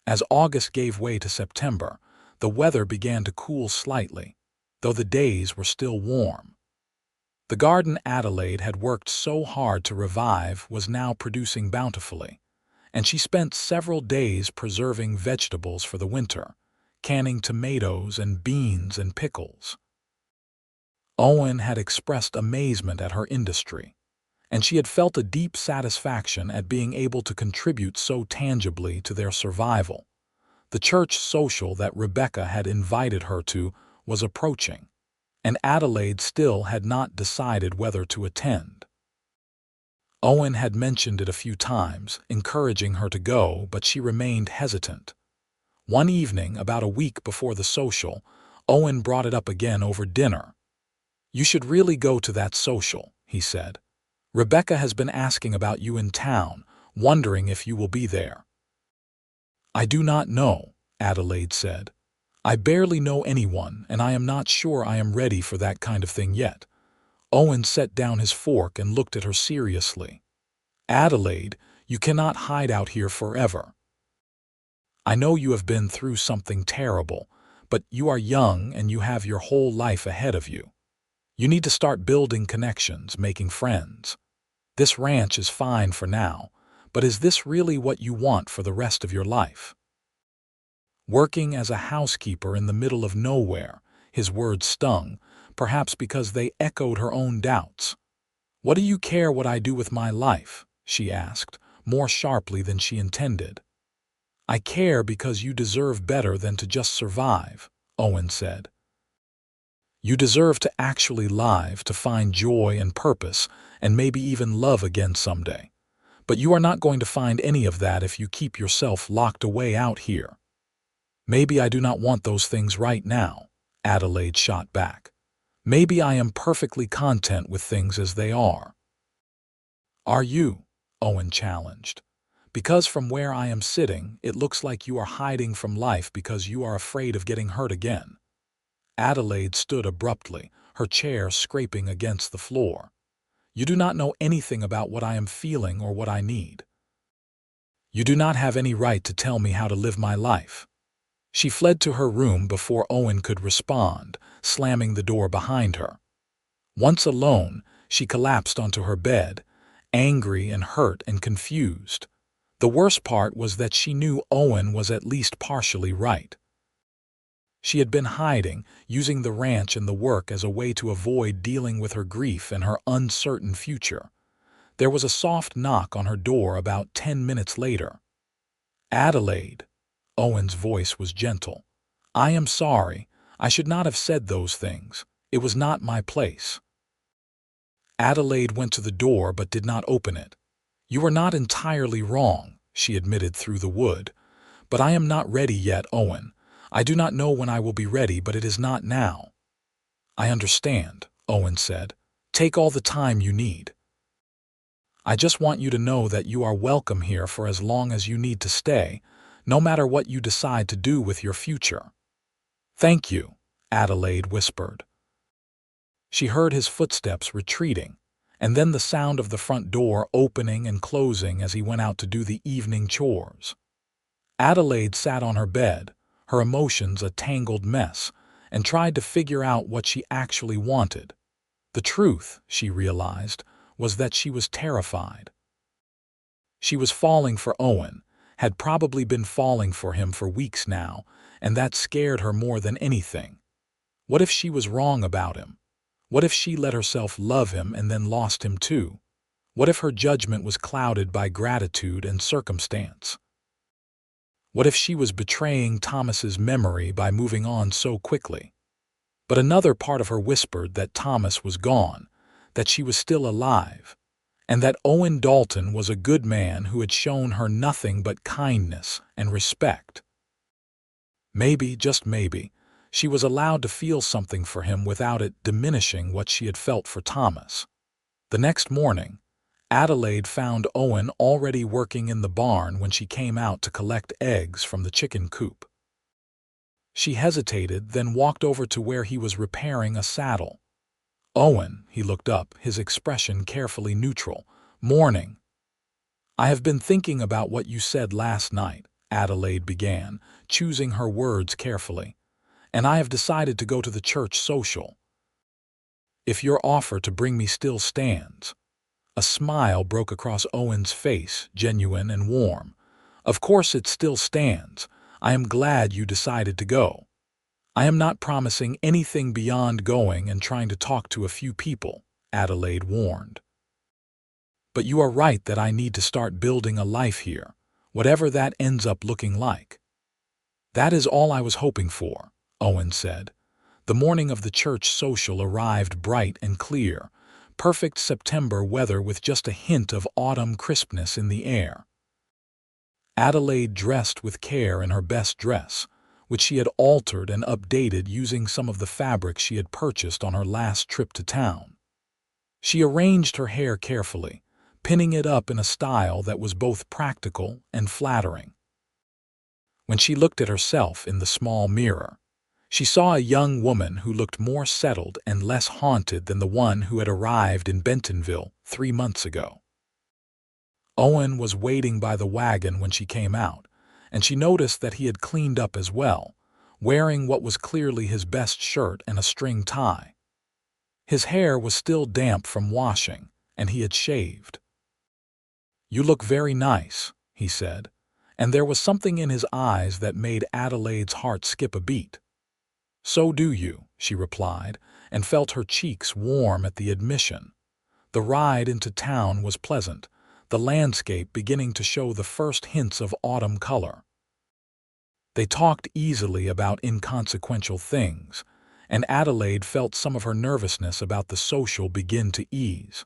As August gave way to September, the weather began to cool slightly, though the days were still warm. The garden Adelaide had worked so hard to revive was now producing bountifully, and she spent several days preserving vegetables for the winter, canning tomatoes and beans and pickles. Owen had expressed amazement at her industry, and she had felt a deep satisfaction at being able to contribute so tangibly to their survival. The church social that Rebecca had invited her to was approaching, and Adelaide still had not decided whether to attend. Owen had mentioned it a few times, encouraging her to go, but she remained hesitant. One evening, about a week before the social, Owen brought it up again over dinner. "You should really go to that social," he said. "Rebecca has been asking about you in town, wondering if you will be there." "I do not know," Adelaide said. "I barely know anyone, and I am not sure I am ready for that kind of thing yet." Owen set down his fork and looked at her seriously. "Adelaide, you cannot hide out here forever. I know you have been through something terrible, but you are young and you have your whole life ahead of you. You need to start building connections, making friends. This ranch is fine for now, but is this really what you want for the rest of your life?" Working as a housekeeper in the middle of nowhere, his words stung, perhaps because they echoed her own doubts. "What do you care what I do with my life?" she asked, more sharply than she intended. "I care because you deserve better than to just survive," Owen said. "You deserve to actually live, to find joy and purpose, and maybe even love again someday. But you are not going to find any of that if you keep yourself locked away out here." "Maybe I do not want those things right now," Adelaide shot back. "Maybe I am perfectly content with things as they are." "Are you?" Owen challenged. "Because from where I am sitting, it looks like you are hiding from life because you are afraid of getting hurt again." Adelaide stood abruptly, her chair scraping against the floor. "You do not know anything about what I am feeling or what I need. You do not have any right to tell me how to live my life." She fled to her room before Owen could respond, slamming the door behind her. Once alone, she collapsed onto her bed, angry and hurt and confused. The worst part was that she knew Owen was at least partially right. She had been hiding, using the ranch and the work as a way to avoid dealing with her grief and her uncertain future. There was a soft knock on her door about 10 minutes later. "Adelaide." Owen's voice was gentle. "I am sorry. I should not have said those things. It was not my place." Adelaide went to the door but did not open it. "You are not entirely wrong," she admitted through the wood. "But I am not ready yet, Owen. I do not know when I will be ready, but it is not now." "I understand," Owen said. "Take all the time you need. I just want you to know that you are welcome here for as long as you need to stay, no matter what you decide to do with your future." "Thank you," Adelaide whispered. She heard his footsteps retreating, and then the sound of the front door opening and closing as he went out to do the evening chores. Adelaide sat on her bed, her emotions a tangled mess, and tried to figure out what she actually wanted. The truth, she realized, was that she was terrified. She was falling for Owen, had probably been falling for him for weeks now, and that scared her more than anything. What if she was wrong about him? What if she let herself love him and then lost him too? What if her judgment was clouded by gratitude and circumstance? What if she was betraying Thomas's memory by moving on so quickly? But another part of her whispered that Thomas was gone, that she was still alive, and that Owen Dalton was a good man who had shown her nothing but kindness and respect. Maybe, just maybe, she was allowed to feel something for him without it diminishing what she had felt for Thomas. The next morning, Adelaide found Owen already working in the barn when she came out to collect eggs from the chicken coop. She hesitated, then walked over to where he was repairing a saddle. "Owen," he looked up, his expression carefully neutral. "Morning." "I have been thinking about what you said last night," Adelaide began, choosing her words carefully. "And I have decided to go to the church social. If your offer to bring me still stands." A smile broke across Owen's face, genuine and warm. "Of course it still stands. I am glad you decided to go. I am not promising anything beyond going and trying to talk to a few people," Adelaide warned. "But you are right that I need to start building a life here, whatever that ends up looking like." "That is all I was hoping for," Owen said. The morning of the church social arrived bright and clear, perfect September weather with just a hint of autumn crispness in the air. Adelaide dressed with care in her best dress, which she had altered and updated using some of the fabric she had purchased on her last trip to town. She arranged her hair carefully, pinning it up in a style that was both practical and flattering. When she looked at herself in the small mirror, she saw a young woman who looked more settled and less haunted than the one who had arrived in Bentonville 3 months ago. Owen was waiting by the wagon when she came out, and she noticed that he had cleaned up as well, wearing what was clearly his best shirt and a string tie. His hair was still damp from washing, and he had shaved. "You look very nice," he said, and there was something in his eyes that made Adelaide's heart skip a beat. "So do you," she replied, and felt her cheeks warm at the admission. The ride into town was pleasant, the landscape beginning to show the first hints of autumn color. They talked easily about inconsequential things, and Adelaide felt some of her nervousness about the social begin to ease.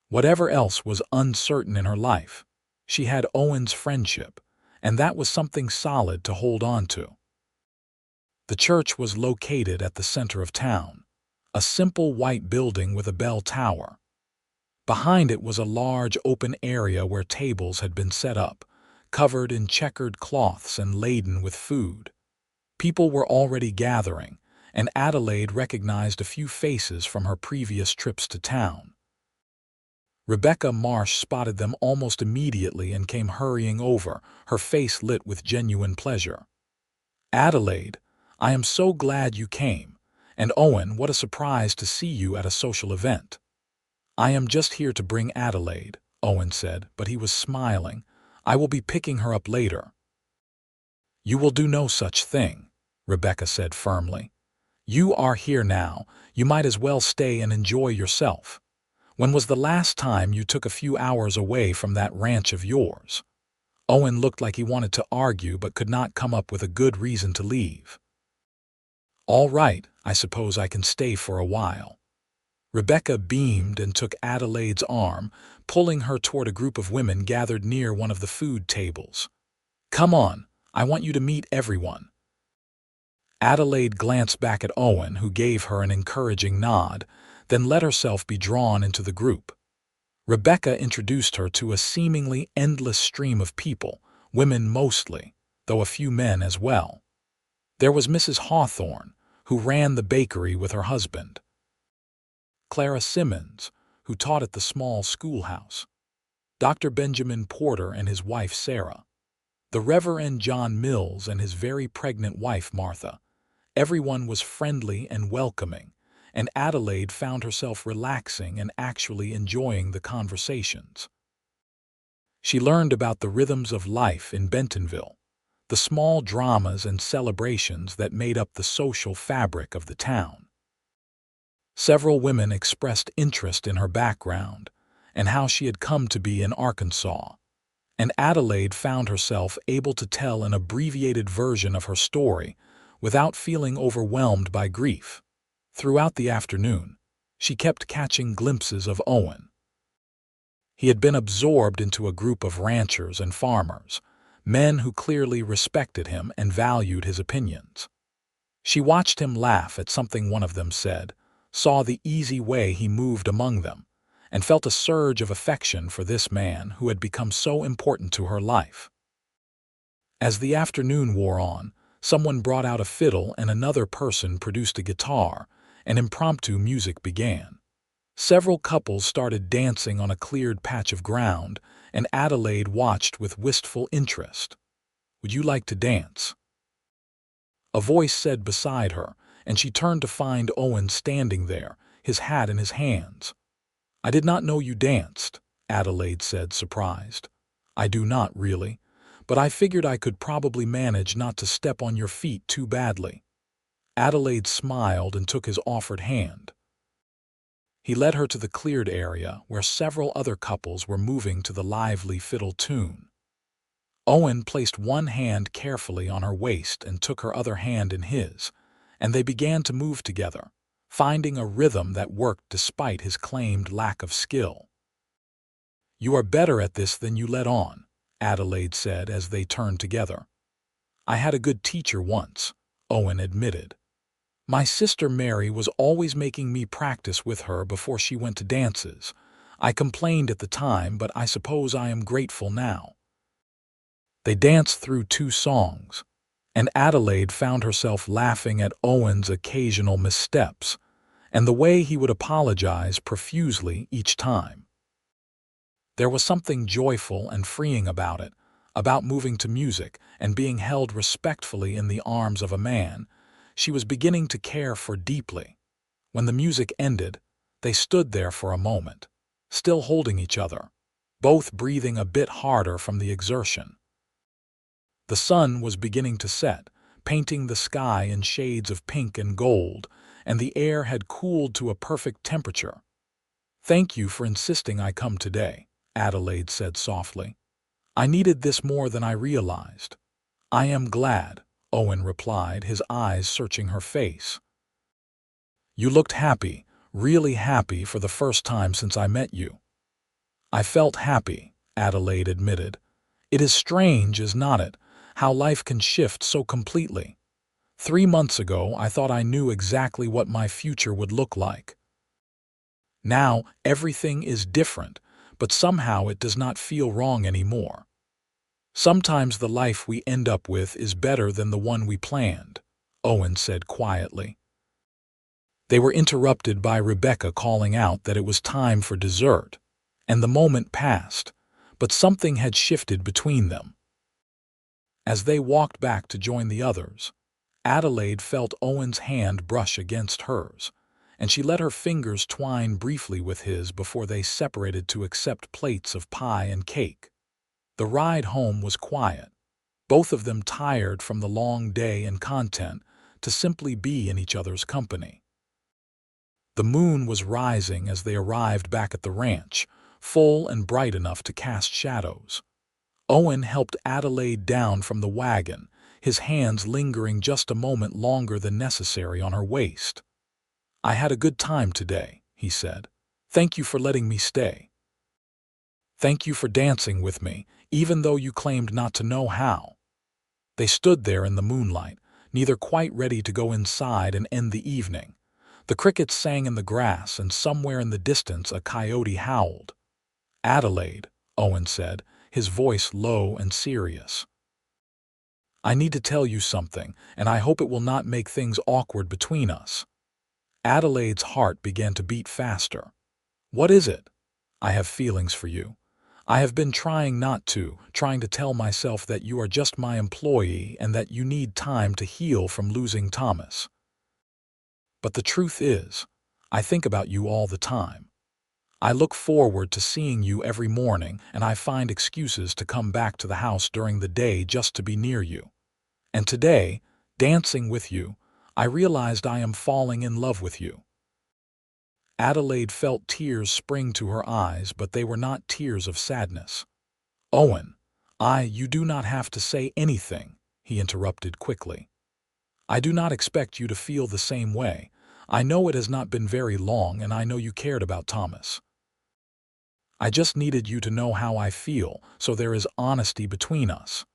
Whatever else was uncertain in her life, she had Owen's friendship, and that was something solid to hold on to. The church was located at the center of town, a simple white building with a bell tower. Behind it was a large open area where tables had been set up, covered in checkered cloths and laden with food. People were already gathering, and Adelaide recognized a few faces from her previous trips to town. Rebecca Marsh spotted them almost immediately and came hurrying over, her face lit with genuine pleasure. "Adelaide, I am so glad you came, and Owen, what a surprise to see you at a social event." "I am just here to bring Adelaide," Owen said, but he was smiling. "I will be picking her up later." "You will do no such thing," Rebecca said firmly. "You are here now, you might as well stay and enjoy yourself. When was the last time you took a few hours away from that ranch of yours?" Owen looked like he wanted to argue but could not come up with a good reason to leave. "All right, I suppose I can stay for a while." Rebecca beamed and took Adelaide's arm, pulling her toward a group of women gathered near one of the food tables. "Come on, I want you to meet everyone." Adelaide glanced back at Owen, who gave her an encouraging nod, then let herself be drawn into the group. Rebecca introduced her to a seemingly endless stream of people, women mostly, though a few men as well. There was Mrs. Hawthorne, who ran the bakery with her husband. Clara Simmons, who taught at the small schoolhouse. Dr. Benjamin Porter and his wife Sarah. The Reverend John Mills and his very pregnant wife Martha. Everyone was friendly and welcoming, and Adelaide found herself relaxing and actually enjoying the conversations. She learned about the rhythms of life in Bentonville, the small dramas and celebrations that made up the social fabric of the town. Several women expressed interest in her background and how she had come to be in Arkansas, and Adelaide found herself able to tell an abbreviated version of her story without feeling overwhelmed by grief. Throughout the afternoon, she kept catching glimpses of Owen. He had been absorbed into a group of ranchers and farmers, men who clearly respected him and valued his opinions. She watched him laugh at something one of them said, saw the easy way he moved among them, and felt a surge of affection for this man who had become so important to her life. As the afternoon wore on, someone brought out a fiddle and another person produced a guitar, and impromptu music began. Several couples started dancing on a cleared patch of ground, and Adelaide watched with wistful interest. "Would you like to dance?" a voice said beside her, and she turned to find Owen standing there, his hat in his hands. "I did not know you danced," Adelaide said, surprised. "I do not really, but I figured I could probably manage not to step on your feet too badly." Adelaide smiled and took his offered hand. He led her to the cleared area where several other couples were moving to the lively fiddle tune. Owen placed one hand carefully on her waist and took her other hand in his, and they began to move together, finding a rhythm that worked despite his claimed lack of skill. "You are better at this than you let on," Adelaide said as they turned together. "I had a good teacher once," Owen admitted. "My sister Mary was always making me practice with her before she went to dances. I complained at the time, but I suppose I am grateful now." They danced through 2 songs, and Adelaide found herself laughing at Owen's occasional missteps and the way he would apologize profusely each time. There was something joyful and freeing about it, about moving to music and being held respectfully in the arms of a man she was beginning to care for deeply. When the music ended, they stood there for a moment, still holding each other, both breathing a bit harder from the exertion. The sun was beginning to set, painting the sky in shades of pink and gold, and the air had cooled to a perfect temperature. "Thank you for insisting I come today," Adelaide said softly. "I needed this more than I realized." "I am glad," Owen replied, his eyes searching her face. "You looked happy, really happy for the first time since I met you." "I felt happy," Adelaide admitted. "It is strange, is not it, how life can shift so completely? 3 months ago, I thought I knew exactly what my future would look like. Now, everything is different, but somehow it does not feel wrong anymore. Sometimes the life we end up with is better than the one we planned," Owen said quietly. They were interrupted by Rebecca calling out that it was time for dessert, and the moment passed, but something had shifted between them. As they walked back to join the others, Adelaide felt Owen's hand brush against hers, and she let her fingers twine briefly with his before they separated to accept plates of pie and cake. The ride home was quiet, both of them tired from the long day and content to simply be in each other's company. The moon was rising as they arrived back at the ranch, full and bright enough to cast shadows. Owen helped Adelaide down from the wagon, his hands lingering just a moment longer than necessary on her waist. "I had a good time today," he said. "Thank you for letting me stay. Thank you for dancing with me, even though you claimed not to know how." They stood there in the moonlight, neither quite ready to go inside and end the evening. The crickets sang in the grass, and somewhere in the distance a coyote howled. "Adelaide," Owen said, his voice low and serious. "I need to tell you something, and I hope it will not make things awkward between us." Adelaide's heart began to beat faster. "What is it?" "I have feelings for you. I have been trying to tell myself that you are just my employee and that you need time to heal from losing Thomas. But the truth is, I think about you all the time. I look forward to seeing you every morning, and I find excuses to come back to the house during the day just to be near you. And today, dancing with you, I realized I am falling in love with you." Adelaide felt tears spring to her eyes, but they were not tears of sadness. "Owen, you do not have to say anything," he interrupted quickly. "I do not expect you to feel the same way. I know it has not been very long, and I know you cared about Thomas. I just needed you to know how I feel, so there is honesty between us."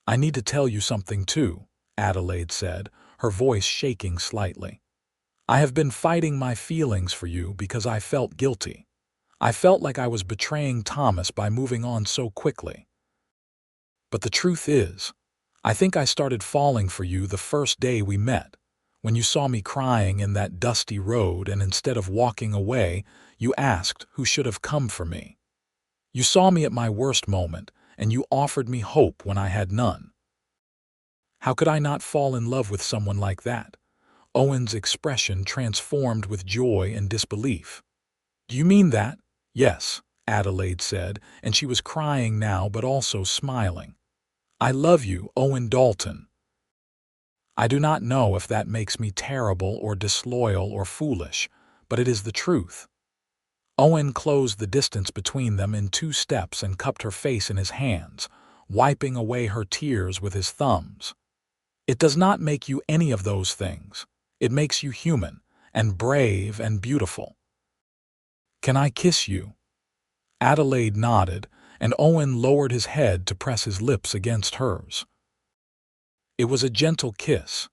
"I need to tell you something too," Adelaide said, her voice shaking slightly. "I have been fighting my feelings for you because I felt guilty. I felt like I was betraying Thomas by moving on so quickly. But the truth is, I think I started falling for you the first day we met, when you saw me crying in that dusty road and instead of walking away, you asked who should have come for me. You saw me at my worst moment, and you offered me hope when I had none. How could I not fall in love with someone like that?" Owen's expression transformed with joy and disbelief. "Do you mean that?" "Yes," Adelaide said, and she was crying now but also smiling. "I love you, Owen Dalton. I do not know if that makes me terrible or disloyal or foolish, but it is the truth." Owen closed the distance between them in 2 steps and cupped her face in his hands, wiping away her tears with his thumbs. "It does not make you any of those things. It makes you human, and brave and beautiful. Can I kiss you?" Adelaide nodded, and Owen lowered his head to press his lips against hers. It was a gentle kiss,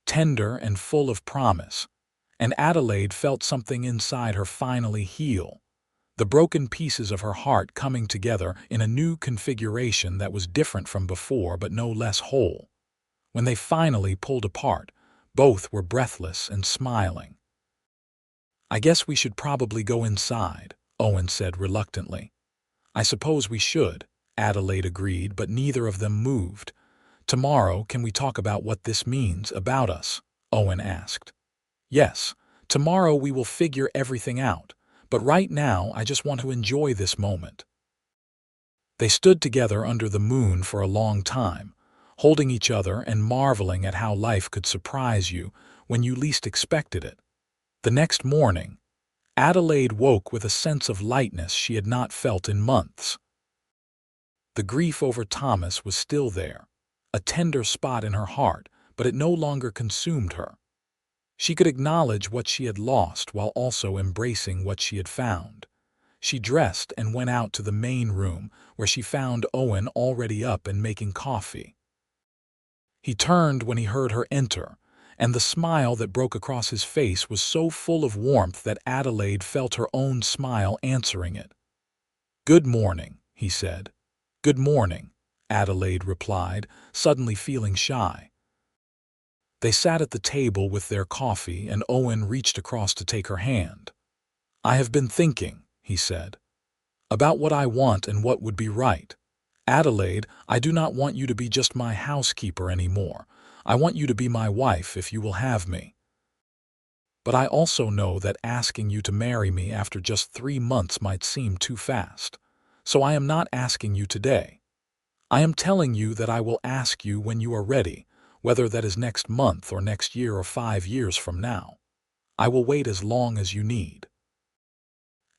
tender and full of promise, and Adelaide felt something inside her finally heal, the broken pieces of her heart coming together in a new configuration that was different from before but no less whole. When they finally pulled apart, both were breathless and smiling. "I guess we should probably go inside," Owen said reluctantly. "I suppose we should," Adelaide agreed, but neither of them moved. "Tomorrow, can we talk about what this means about us?" Owen asked. "Yes, tomorrow we will figure everything out, but right now I just want to enjoy this moment." They stood together under the moon for a long time, holding each other and marveling at how life could surprise you when you least expected it. The next morning, Adelaide woke with a sense of lightness she had not felt in months. The grief over Thomas was still there, a tender spot in her heart, but it no longer consumed her. She could acknowledge what she had lost while also embracing what she had found. She dressed and went out to the main room, where she found Owen already up and making coffee. He turned when he heard her enter, and the smile that broke across his face was so full of warmth that Adelaide felt her own smile answering it. "Good morning," he said. "Good morning," Adelaide replied, suddenly feeling shy. They sat at the table with their coffee, and Owen reached across to take her hand. "I have been thinking," he said, "about what I want and what would be right. Adelaide, I do not want you to be just my housekeeper anymore. I want you to be my wife if you will have me. But I also know that asking you to marry me after just 3 months might seem too fast. So I am not asking you today. I am telling you that I will ask you when you are ready, whether that is next month or next year or 5 years from now. I will wait as long as you need."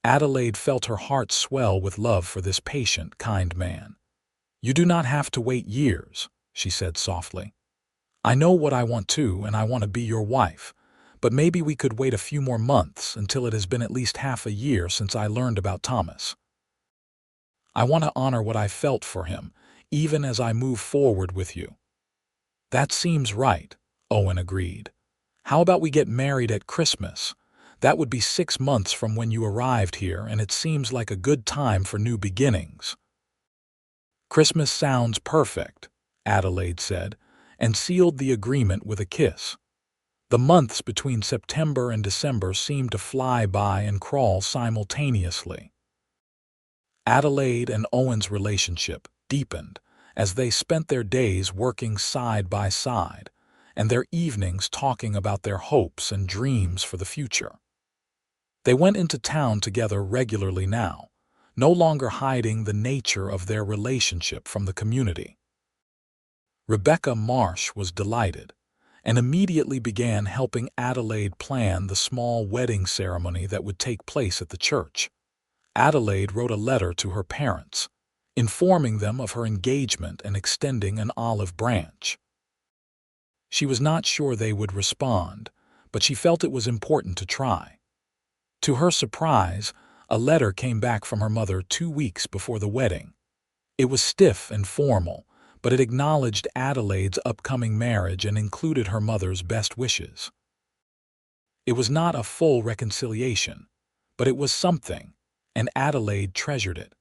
Adelaide felt her heart swell with love for this patient, kind man. "You do not have to wait years," she said softly. "I know what I want too, and I want to be your wife. But maybe we could wait a few more months until it has been at least half a year since I learned about Thomas. I want to honor what I felt for him, even as I move forward with you." "That seems right," Owen agreed. "How about we get married at Christmas? That would be 6 months from when you arrived here, and it seems like a good time for new beginnings." "Christmas sounds perfect," Adelaide said, and sealed the agreement with a kiss. The months between September and December seemed to fly by and crawl simultaneously. Adelaide and Owen's relationship deepened as they spent their days working side by side, and their evenings talking about their hopes and dreams for the future. They went into town together regularly now, no longer hiding the nature of their relationship from the community. Rebecca Marsh was delighted, and immediately began helping Adelaide plan the small wedding ceremony that would take place at the church. Adelaide wrote a letter to her parents, informing them of her engagement and extending an olive branch. She was not sure they would respond, but she felt it was important to try. To her surprise, a letter came back from her mother 2 weeks before the wedding. It was stiff and formal, but it acknowledged Adelaide's upcoming marriage and included her mother's best wishes. It was not a full reconciliation, but it was something, and Adelaide treasured it.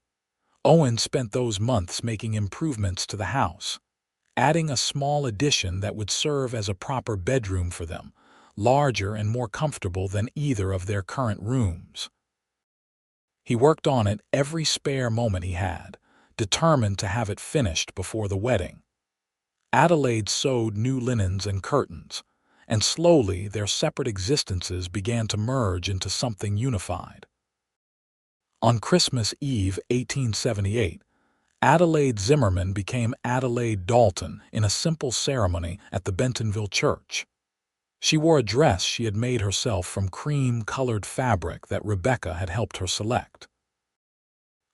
Owen spent those months making improvements to the house, adding a small addition that would serve as a proper bedroom for them, larger and more comfortable than either of their current rooms. He worked on it every spare moment he had, determined to have it finished before the wedding. Adelaide sewed new linens and curtains, and slowly their separate existences began to merge into something unified. On Christmas Eve 1878, Adelaide Zimmerman became Adelaide Dalton in a simple ceremony at the Bentonville church. She wore a dress she had made herself from cream-colored fabric that Rebecca had helped her select.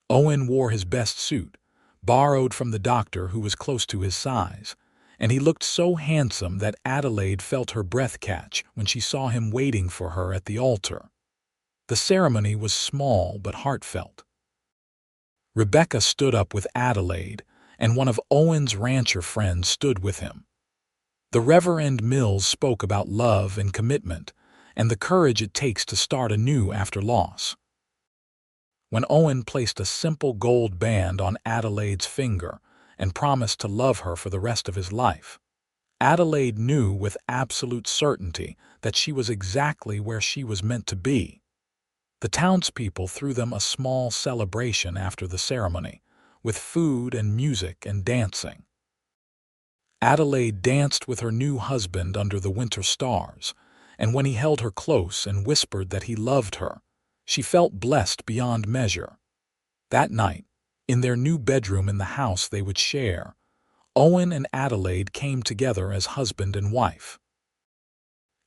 Owen wore his best suit, borrowed from the doctor who was close to his size, and he looked so handsome that Adelaide felt her breath catch when she saw him waiting for her at the altar. The ceremony was small but heartfelt. Rebecca stood up with Adelaide, and one of Owen's rancher friends stood with him. The Reverend Mills spoke about love and commitment, and the courage it takes to start anew after loss. When Owen placed a simple gold band on Adelaide's finger and promised to love her for the rest of his life, Adelaide knew with absolute certainty that she was exactly where she was meant to be. The townspeople threw them a small celebration after the ceremony, with food and music and dancing. Adelaide danced with her new husband under the winter stars, and when he held her close and whispered that he loved her, she felt blessed beyond measure. That night, in their new bedroom in the house they would share, Owen and Adelaide came together as husband and wife.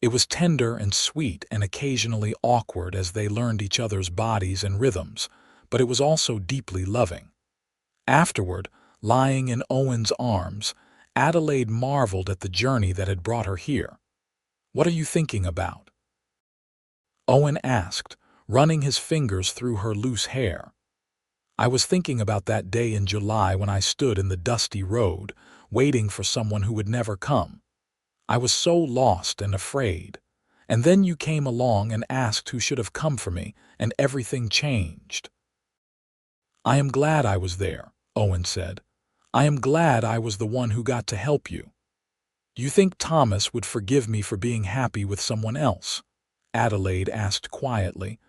It was tender and sweet and occasionally awkward as they learned each other's bodies and rhythms, but it was also deeply loving. Afterward, lying in Owen's arms, Adelaide marveled at the journey that had brought her here. "What are you thinking about?" Owen asked, running his fingers through her loose hair. "I was thinking about that day in July when I stood in the dusty road, waiting for someone who would never come. I was so lost and afraid. And then you came along and asked who should have come for me, and everything changed." "I am glad I was there," Owen said. "I am glad I was the one who got to help you." "Do you think Thomas would forgive me for being happy with someone else?" Adelaide asked quietly.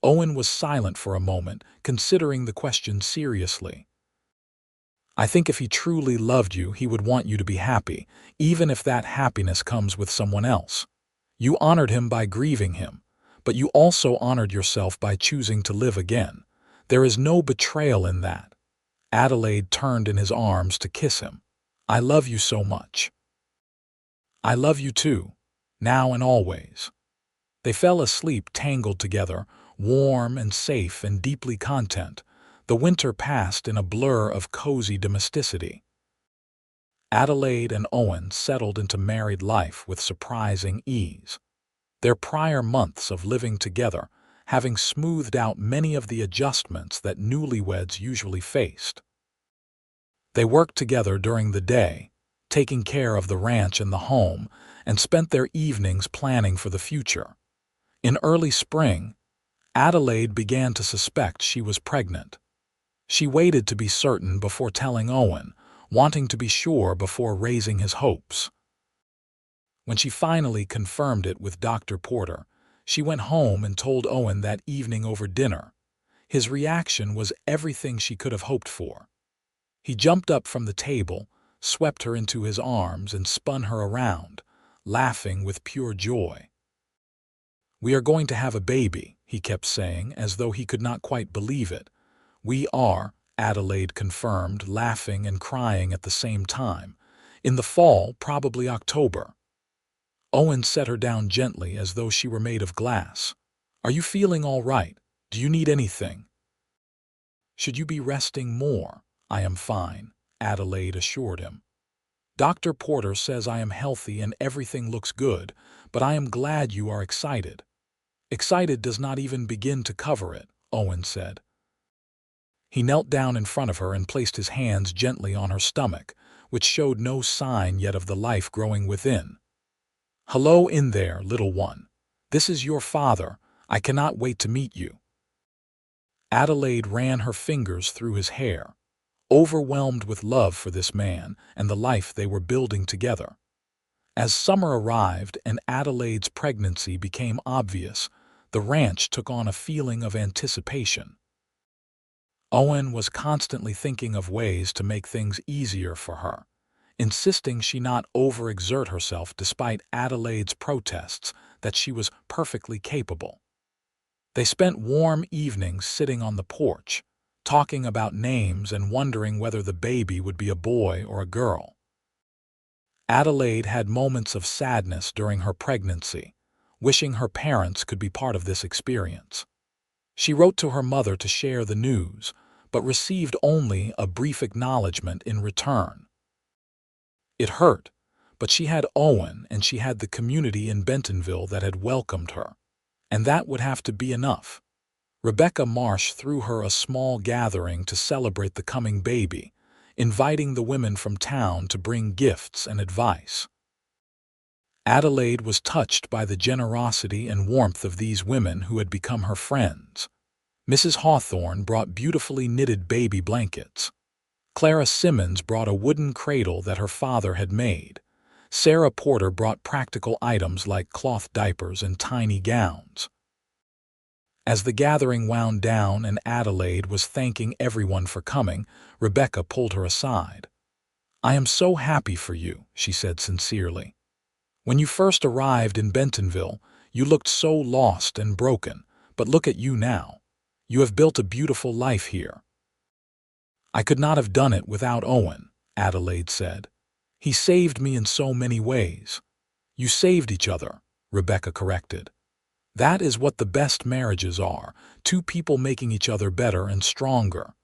Owen was silent for a moment, considering the question seriously. "I think if he truly loved you, he would want you to be happy, even if that happiness comes with someone else. You honored him by grieving him, but you also honored yourself by choosing to live again. There is no betrayal in that." Adelaide turned in his arms to kiss him. "I love you so much." "I love you too, now and always." They fell asleep tangled together, warm and safe and deeply content. The winter passed in a blur of cozy domesticity. Adelaide and Owen settled into married life with surprising ease. Their prior months of living together having smoothed out many of the adjustments that newlyweds usually faced. They worked together during the day, taking care of the ranch and the home, and spent their evenings planning for the future. In early spring, Adelaide began to suspect she was pregnant. She waited to be certain before telling Owen, wanting to be sure before raising his hopes. When she finally confirmed it with Dr. Porter, she went home and told Owen that evening over dinner. His reaction was everything she could have hoped for. He jumped up from the table, swept her into his arms, and spun her around, laughing with pure joy. "We are going to have a baby," he kept saying, as though he could not quite believe it. "We are," Adelaide confirmed, laughing and crying at the same time. "In the fall, probably October." Owen set her down gently as though she were made of glass. "Are you feeling all right? Do you need anything?" "Should you be resting more?" "I am fine," Adelaide assured him. "Dr. Porter says I am healthy and everything looks good, but I am glad you are excited." "Excited does not even begin to cover it," Owen said. He knelt down in front of her and placed his hands gently on her stomach, which showed no sign yet of the life growing within. "Hello in there, little one. This is your father. I cannot wait to meet you." Adelaide ran her fingers through his hair, overwhelmed with love for this man and the life they were building together. As summer arrived and Adelaide's pregnancy became obvious, the ranch took on a feeling of anticipation. Owen was constantly thinking of ways to make things easier for her, insisting she not overexert herself despite Adelaide's protests that she was perfectly capable. They spent warm evenings sitting on the porch, talking about names and wondering whether the baby would be a boy or a girl. Adelaide had moments of sadness during her pregnancy, wishing her parents could be part of this experience. She wrote to her mother to share the news, but received only a brief acknowledgement in return. It hurt, but she had Owen and she had the community in Bentonville that had welcomed her, and that would have to be enough. Rebecca Marsh threw her a small gathering to celebrate the coming baby, inviting the women from town to bring gifts and advice. Adelaide was touched by the generosity and warmth of these women who had become her friends. Mrs. Hawthorne brought beautifully knitted baby blankets. Clara Simmons brought a wooden cradle that her father had made. Sarah Porter brought practical items like cloth diapers and tiny gowns. As the gathering wound down and Adelaide was thanking everyone for coming, Rebecca pulled her aside. "I am so happy for you," she said sincerely. "When you first arrived in Bentonville, you looked so lost and broken, but look at you now. You have built a beautiful life here." "I could not have done it without Owen," Adelaide said. "He saved me in so many ways. You saved each other, Rebecca corrected. That is what the best marriages are, two people making each other better and stronger.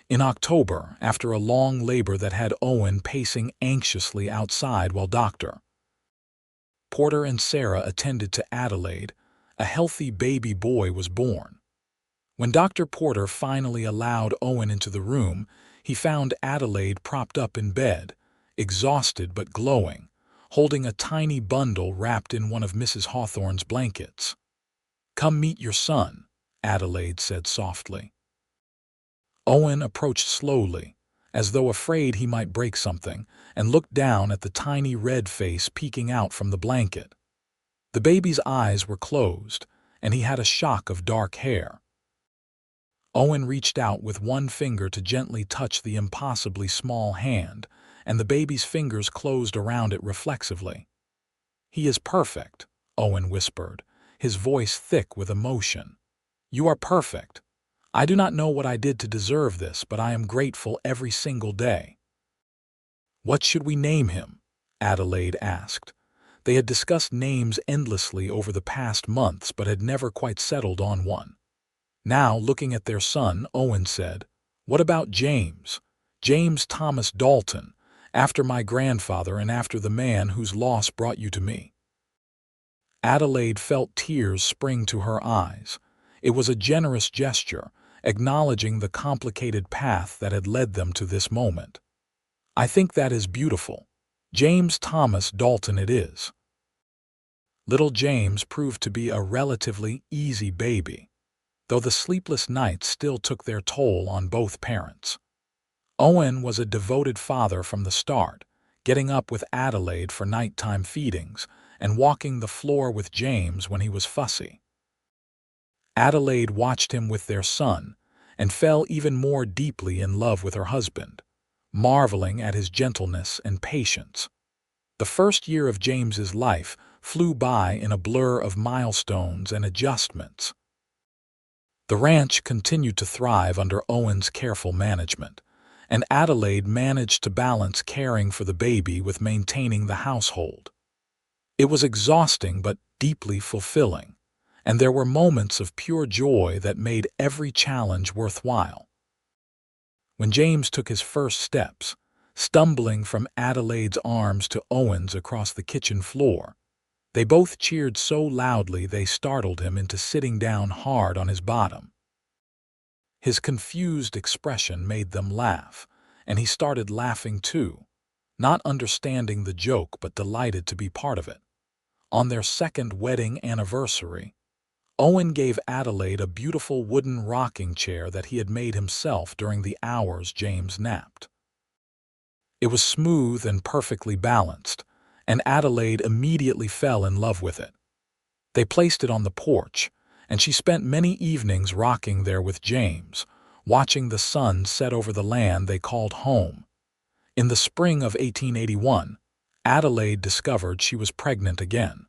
In October, after a long labor that had Owen pacing anxiously outside while Dr. Porter and Sarah attended to Adelaide, a healthy baby boy was born. When Dr. Porter finally allowed Owen into the room, he found Adelaide propped up in bed, exhausted but glowing, holding a tiny bundle wrapped in one of Mrs. Hawthorne's blankets. "Come meet your son," Adelaide said softly. Owen approached slowly, as though afraid he might break something, and looked down at the tiny red face peeking out from the blanket. The baby's eyes were closed, and he had a shock of dark hair. Owen reached out with one finger to gently touch the impossibly small hand, and the baby's fingers closed around it reflexively. "He is perfect," Owen whispered, his voice thick with emotion. "You are perfect. I do not know what I did to deserve this, but I am grateful every single day." "What should we name him?" Adelaide asked. They had discussed names endlessly over the past months but had never quite settled on one. Now, looking at their son, Owen said, "What about James? James Thomas Dalton, after my grandfather and after the man whose loss brought you to me." Adelaide felt tears spring to her eyes. It was a generous gesture, acknowledging the complicated path that had led them to this moment. "I think that is beautiful. James Thomas Dalton it is." Little James proved to be a relatively easy baby, though the sleepless nights still took their toll on both parents. Owen was a devoted father from the start, getting up with Adelaide for nighttime feedings and walking the floor with James when he was fussy. Adelaide watched him with their son and fell even more deeply in love with her husband, marveling at his gentleness and patience. The first year of James's life flew by in a blur of milestones and adjustments. The ranch continued to thrive under Owen's careful management, and Adelaide managed to balance caring for the baby with maintaining the household. It was exhausting but deeply fulfilling, and there were moments of pure joy that made every challenge worthwhile. When James took his first steps, stumbling from Adelaide's arms to Owen's across the kitchen floor, they both cheered so loudly they startled him into sitting down hard on his bottom. His confused expression made them laugh, and he started laughing too, not understanding the joke but delighted to be part of it. On their second wedding anniversary, Owen gave Adelaide a beautiful wooden rocking chair that he had made himself during the hours James napped. It was smooth and perfectly balanced, and Adelaide immediately fell in love with it. They placed it on the porch, and she spent many evenings rocking there with James, watching the sun set over the land they called home. In the spring of 1881, Adelaide discovered she was pregnant again.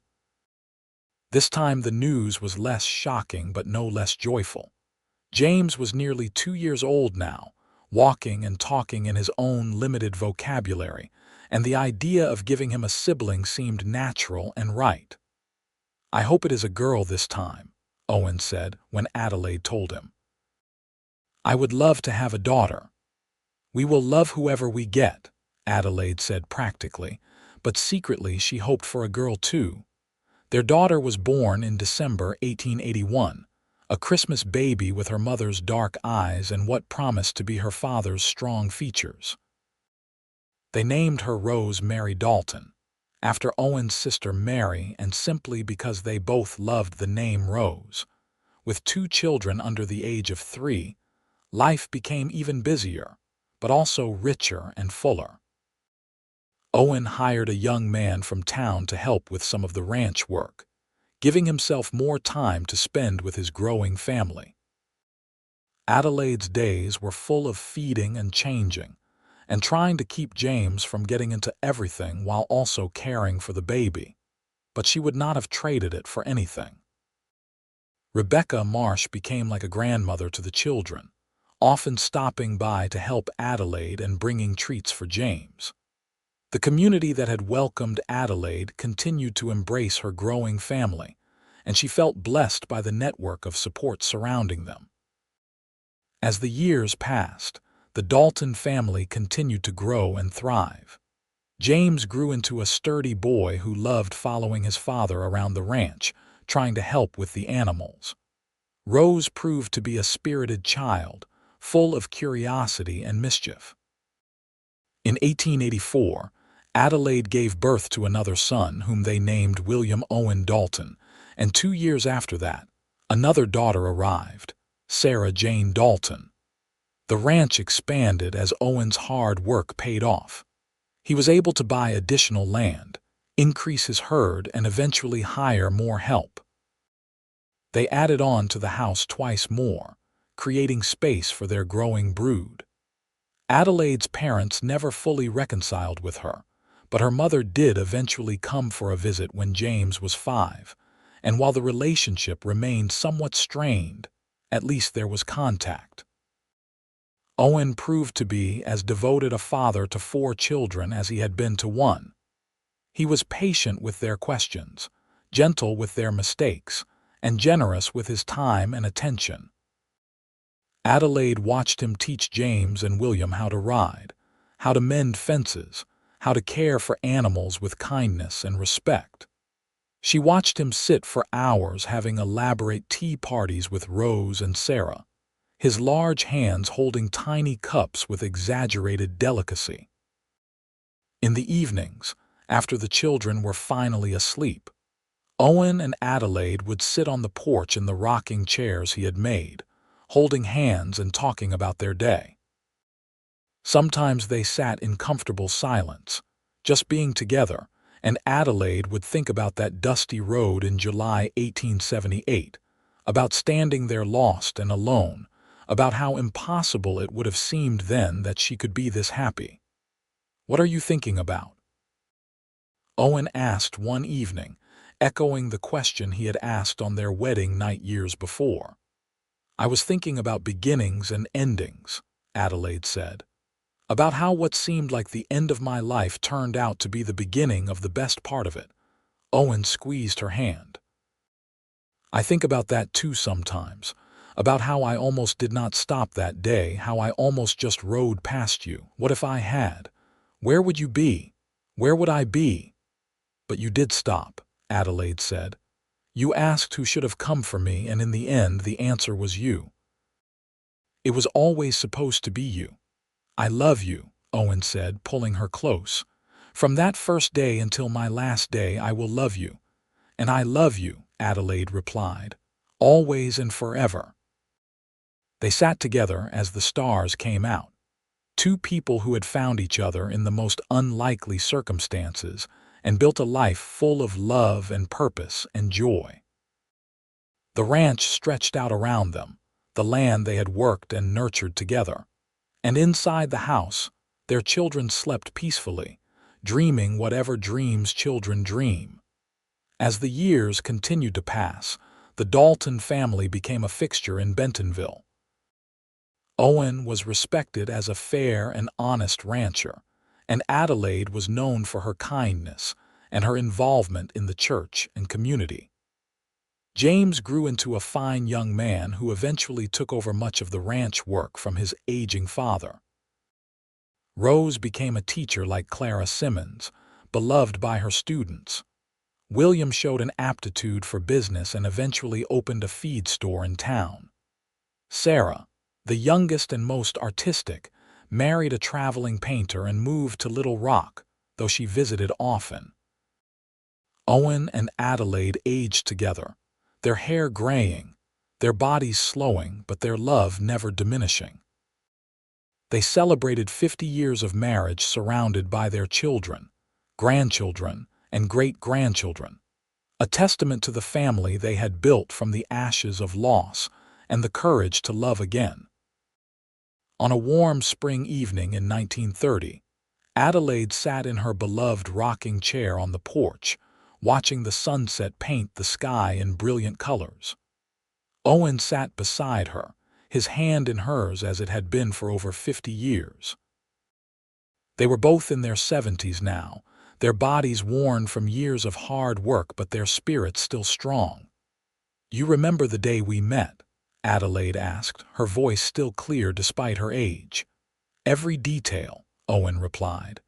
This time the news was less shocking but no less joyful. James was nearly 2 years old now, walking and talking in his own limited vocabulary, and the idea of giving him a sibling seemed natural and right. "I hope it is a girl this time," Owen said when Adelaide told him. "I would love to have a daughter." "We will love whoever we get," Adelaide said practically, but secretly she hoped for a girl too. Their daughter was born in December 1881, a Christmas baby with her mother's dark eyes and what promised to be her father's strong features. They named her Rose Mary Dalton, after Owen's sister Mary and simply because they both loved the name Rose. With 2 children under the age of 3, life became even busier, but also richer and fuller. Owen hired a young man from town to help with some of the ranch work, giving himself more time to spend with his growing family. Adelaide's days were full of feeding and changing, and trying to keep James from getting into everything while also caring for the baby, but she would not have traded it for anything. Rebecca Marsh became like a grandmother to the children, often stopping by to help Adelaide and bringing treats for James. The community that had welcomed Adelaide continued to embrace her growing family, and she felt blessed by the network of support surrounding them. As the years passed, the Dalton family continued to grow and thrive. James grew into a sturdy boy who loved following his father around the ranch, trying to help with the animals. Rose proved to be a spirited child, full of curiosity and mischief. In 1884, Adelaide gave birth to another son whom they named William Owen Dalton, and 2 years after that, another daughter arrived, Sarah Jane Dalton. The ranch expanded as Owen's hard work paid off. He was able to buy additional land, increase his herd, and eventually hire more help. They added on to the house twice more, creating space for their growing brood. Adelaide's parents never fully reconciled with her, but her mother did eventually come for a visit when James was 5, and while the relationship remained somewhat strained, at least there was contact. Owen proved to be as devoted a father to 4 children as he had been to one. He was patient with their questions, gentle with their mistakes, and generous with his time and attention. Adelaide watched him teach James and William how to ride, how to mend fences, how to care for animals with kindness and respect. She watched him sit for hours having elaborate tea parties with Rose and Sarah, his large hands holding tiny cups with exaggerated delicacy. In the evenings, after the children were finally asleep, Owen and Adelaide would sit on the porch in the rocking chairs he had made, holding hands and talking about their day. Sometimes they sat in comfortable silence, just being together, and Adelaide would think about that dusty road in July 1878, about standing there lost and alone, about how impossible it would have seemed then that she could be this happy. "What are you thinking about?" Owen asked one evening, echoing the question he had asked on their wedding night years before. "I was thinking about beginnings and endings," Adelaide said. "About how what seemed like the end of my life turned out to be the beginning of the best part of it." Owen squeezed her hand. "I think about that too sometimes, about how I almost did not stop that day, how I almost just rode past you. What if I had? Where would you be? Where would I be?" "But you did stop," Adelaide said. "You asked who should have come for me, and in the end the answer was you. It was always supposed to be you." "I love you," Owen said, pulling her close. "From that first day until my last day I will love you." "And I love you," Adelaide replied, "always and forever." They sat together as the stars came out, 2 people who had found each other in the most unlikely circumstances and built a life full of love and purpose and joy. The ranch stretched out around them, the land they had worked and nurtured together, and inside the house, their children slept peacefully, dreaming whatever dreams children dream. As the years continued to pass, the Dalton family became a fixture in Bentonville. Owen was respected as a fair and honest rancher, and Adelaide was known for her kindness and her involvement in the church and community. James grew into a fine young man who eventually took over much of the ranch work from his aging father. Rose became a teacher like Clara Simmons, beloved by her students. William showed an aptitude for business and eventually opened a feed store in town. Sarah, the youngest and most artistic, married a traveling painter and moved to Little Rock, though she visited often. Owen and Adelaide aged together, their hair graying, their bodies slowing, but their love never diminishing. They celebrated 50 years of marriage surrounded by their children, grandchildren, and great-grandchildren, a testament to the family they had built from the ashes of loss and the courage to love again. On a warm spring evening in 1930, Adelaide sat in her beloved rocking chair on the porch, watching the sunset paint the sky in brilliant colors. Owen sat beside her, his hand in hers as it had been for over 50 years. They were both in their 70s now, their bodies worn from years of hard work but their spirits still strong. "You remember the day we met?" Adelaide asked, her voice still clear despite her age. "Every detail," Owen replied.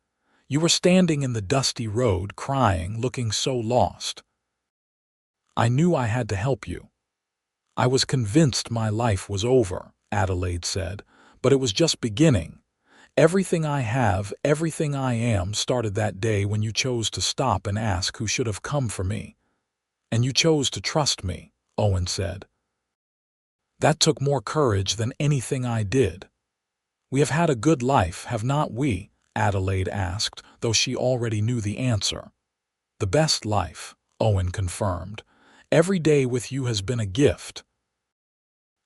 "You were standing in the dusty road, crying, looking so lost. I knew I had to help you. I was convinced my life was over," Adelaide said, "but it was just beginning. Everything I have, everything I am, started that day when you chose to stop and ask who should have come for me. And you chose to trust me," Owen said. "That took more courage than anything I did." "We have had a good life, have not we?" Adelaide asked, though she already knew the answer. "The best life," Owen confirmed. "Every day with you has been a gift."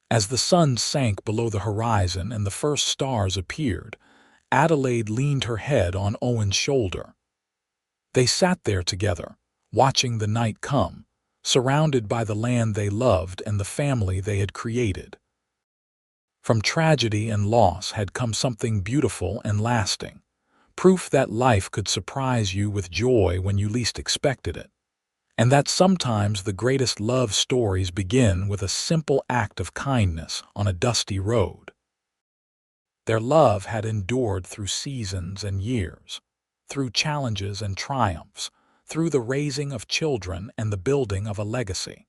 As the sun sank below the horizon and the first stars appeared, Adelaide leaned her head on Owen's shoulder. They sat there together, watching the night come, surrounded by the land they loved and the family they had created. From tragedy and loss had come something beautiful and lasting, proof that life could surprise you with joy when you least expected it, and that sometimes the greatest love stories begin with a simple act of kindness on a dusty road. Their love had endured through seasons and years, through challenges and triumphs, through the raising of children and the building of a legacy.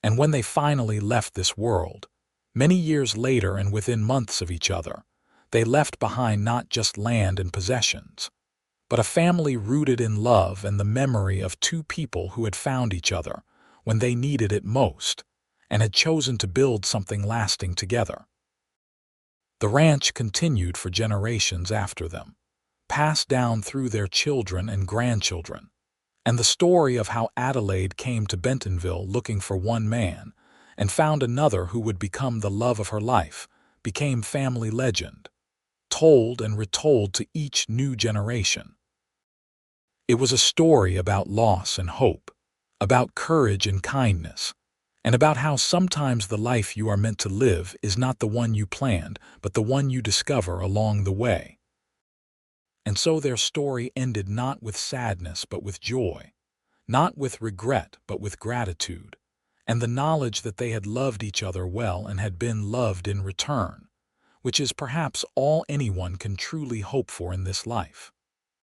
And when they finally left this world, many years later and within months of each other, they left behind not just land and possessions, but a family rooted in love and the memory of two people who had found each other when they needed it most and had chosen to build something lasting together. The ranch continued for generations after them, passed down through their children and grandchildren, and the story of how Adelaide came to Bentonville looking for one man and found another who would become the love of her life became family legend, told and retold to each new generation. It was a story about loss and hope, about courage and kindness, and about how sometimes the life you are meant to live is not the one you planned, but the one you discover along the way. And so their story ended not with sadness but with joy, not with regret but with gratitude, and the knowledge that they had loved each other well and had been loved in return, which is perhaps all anyone can truly hope for in this life.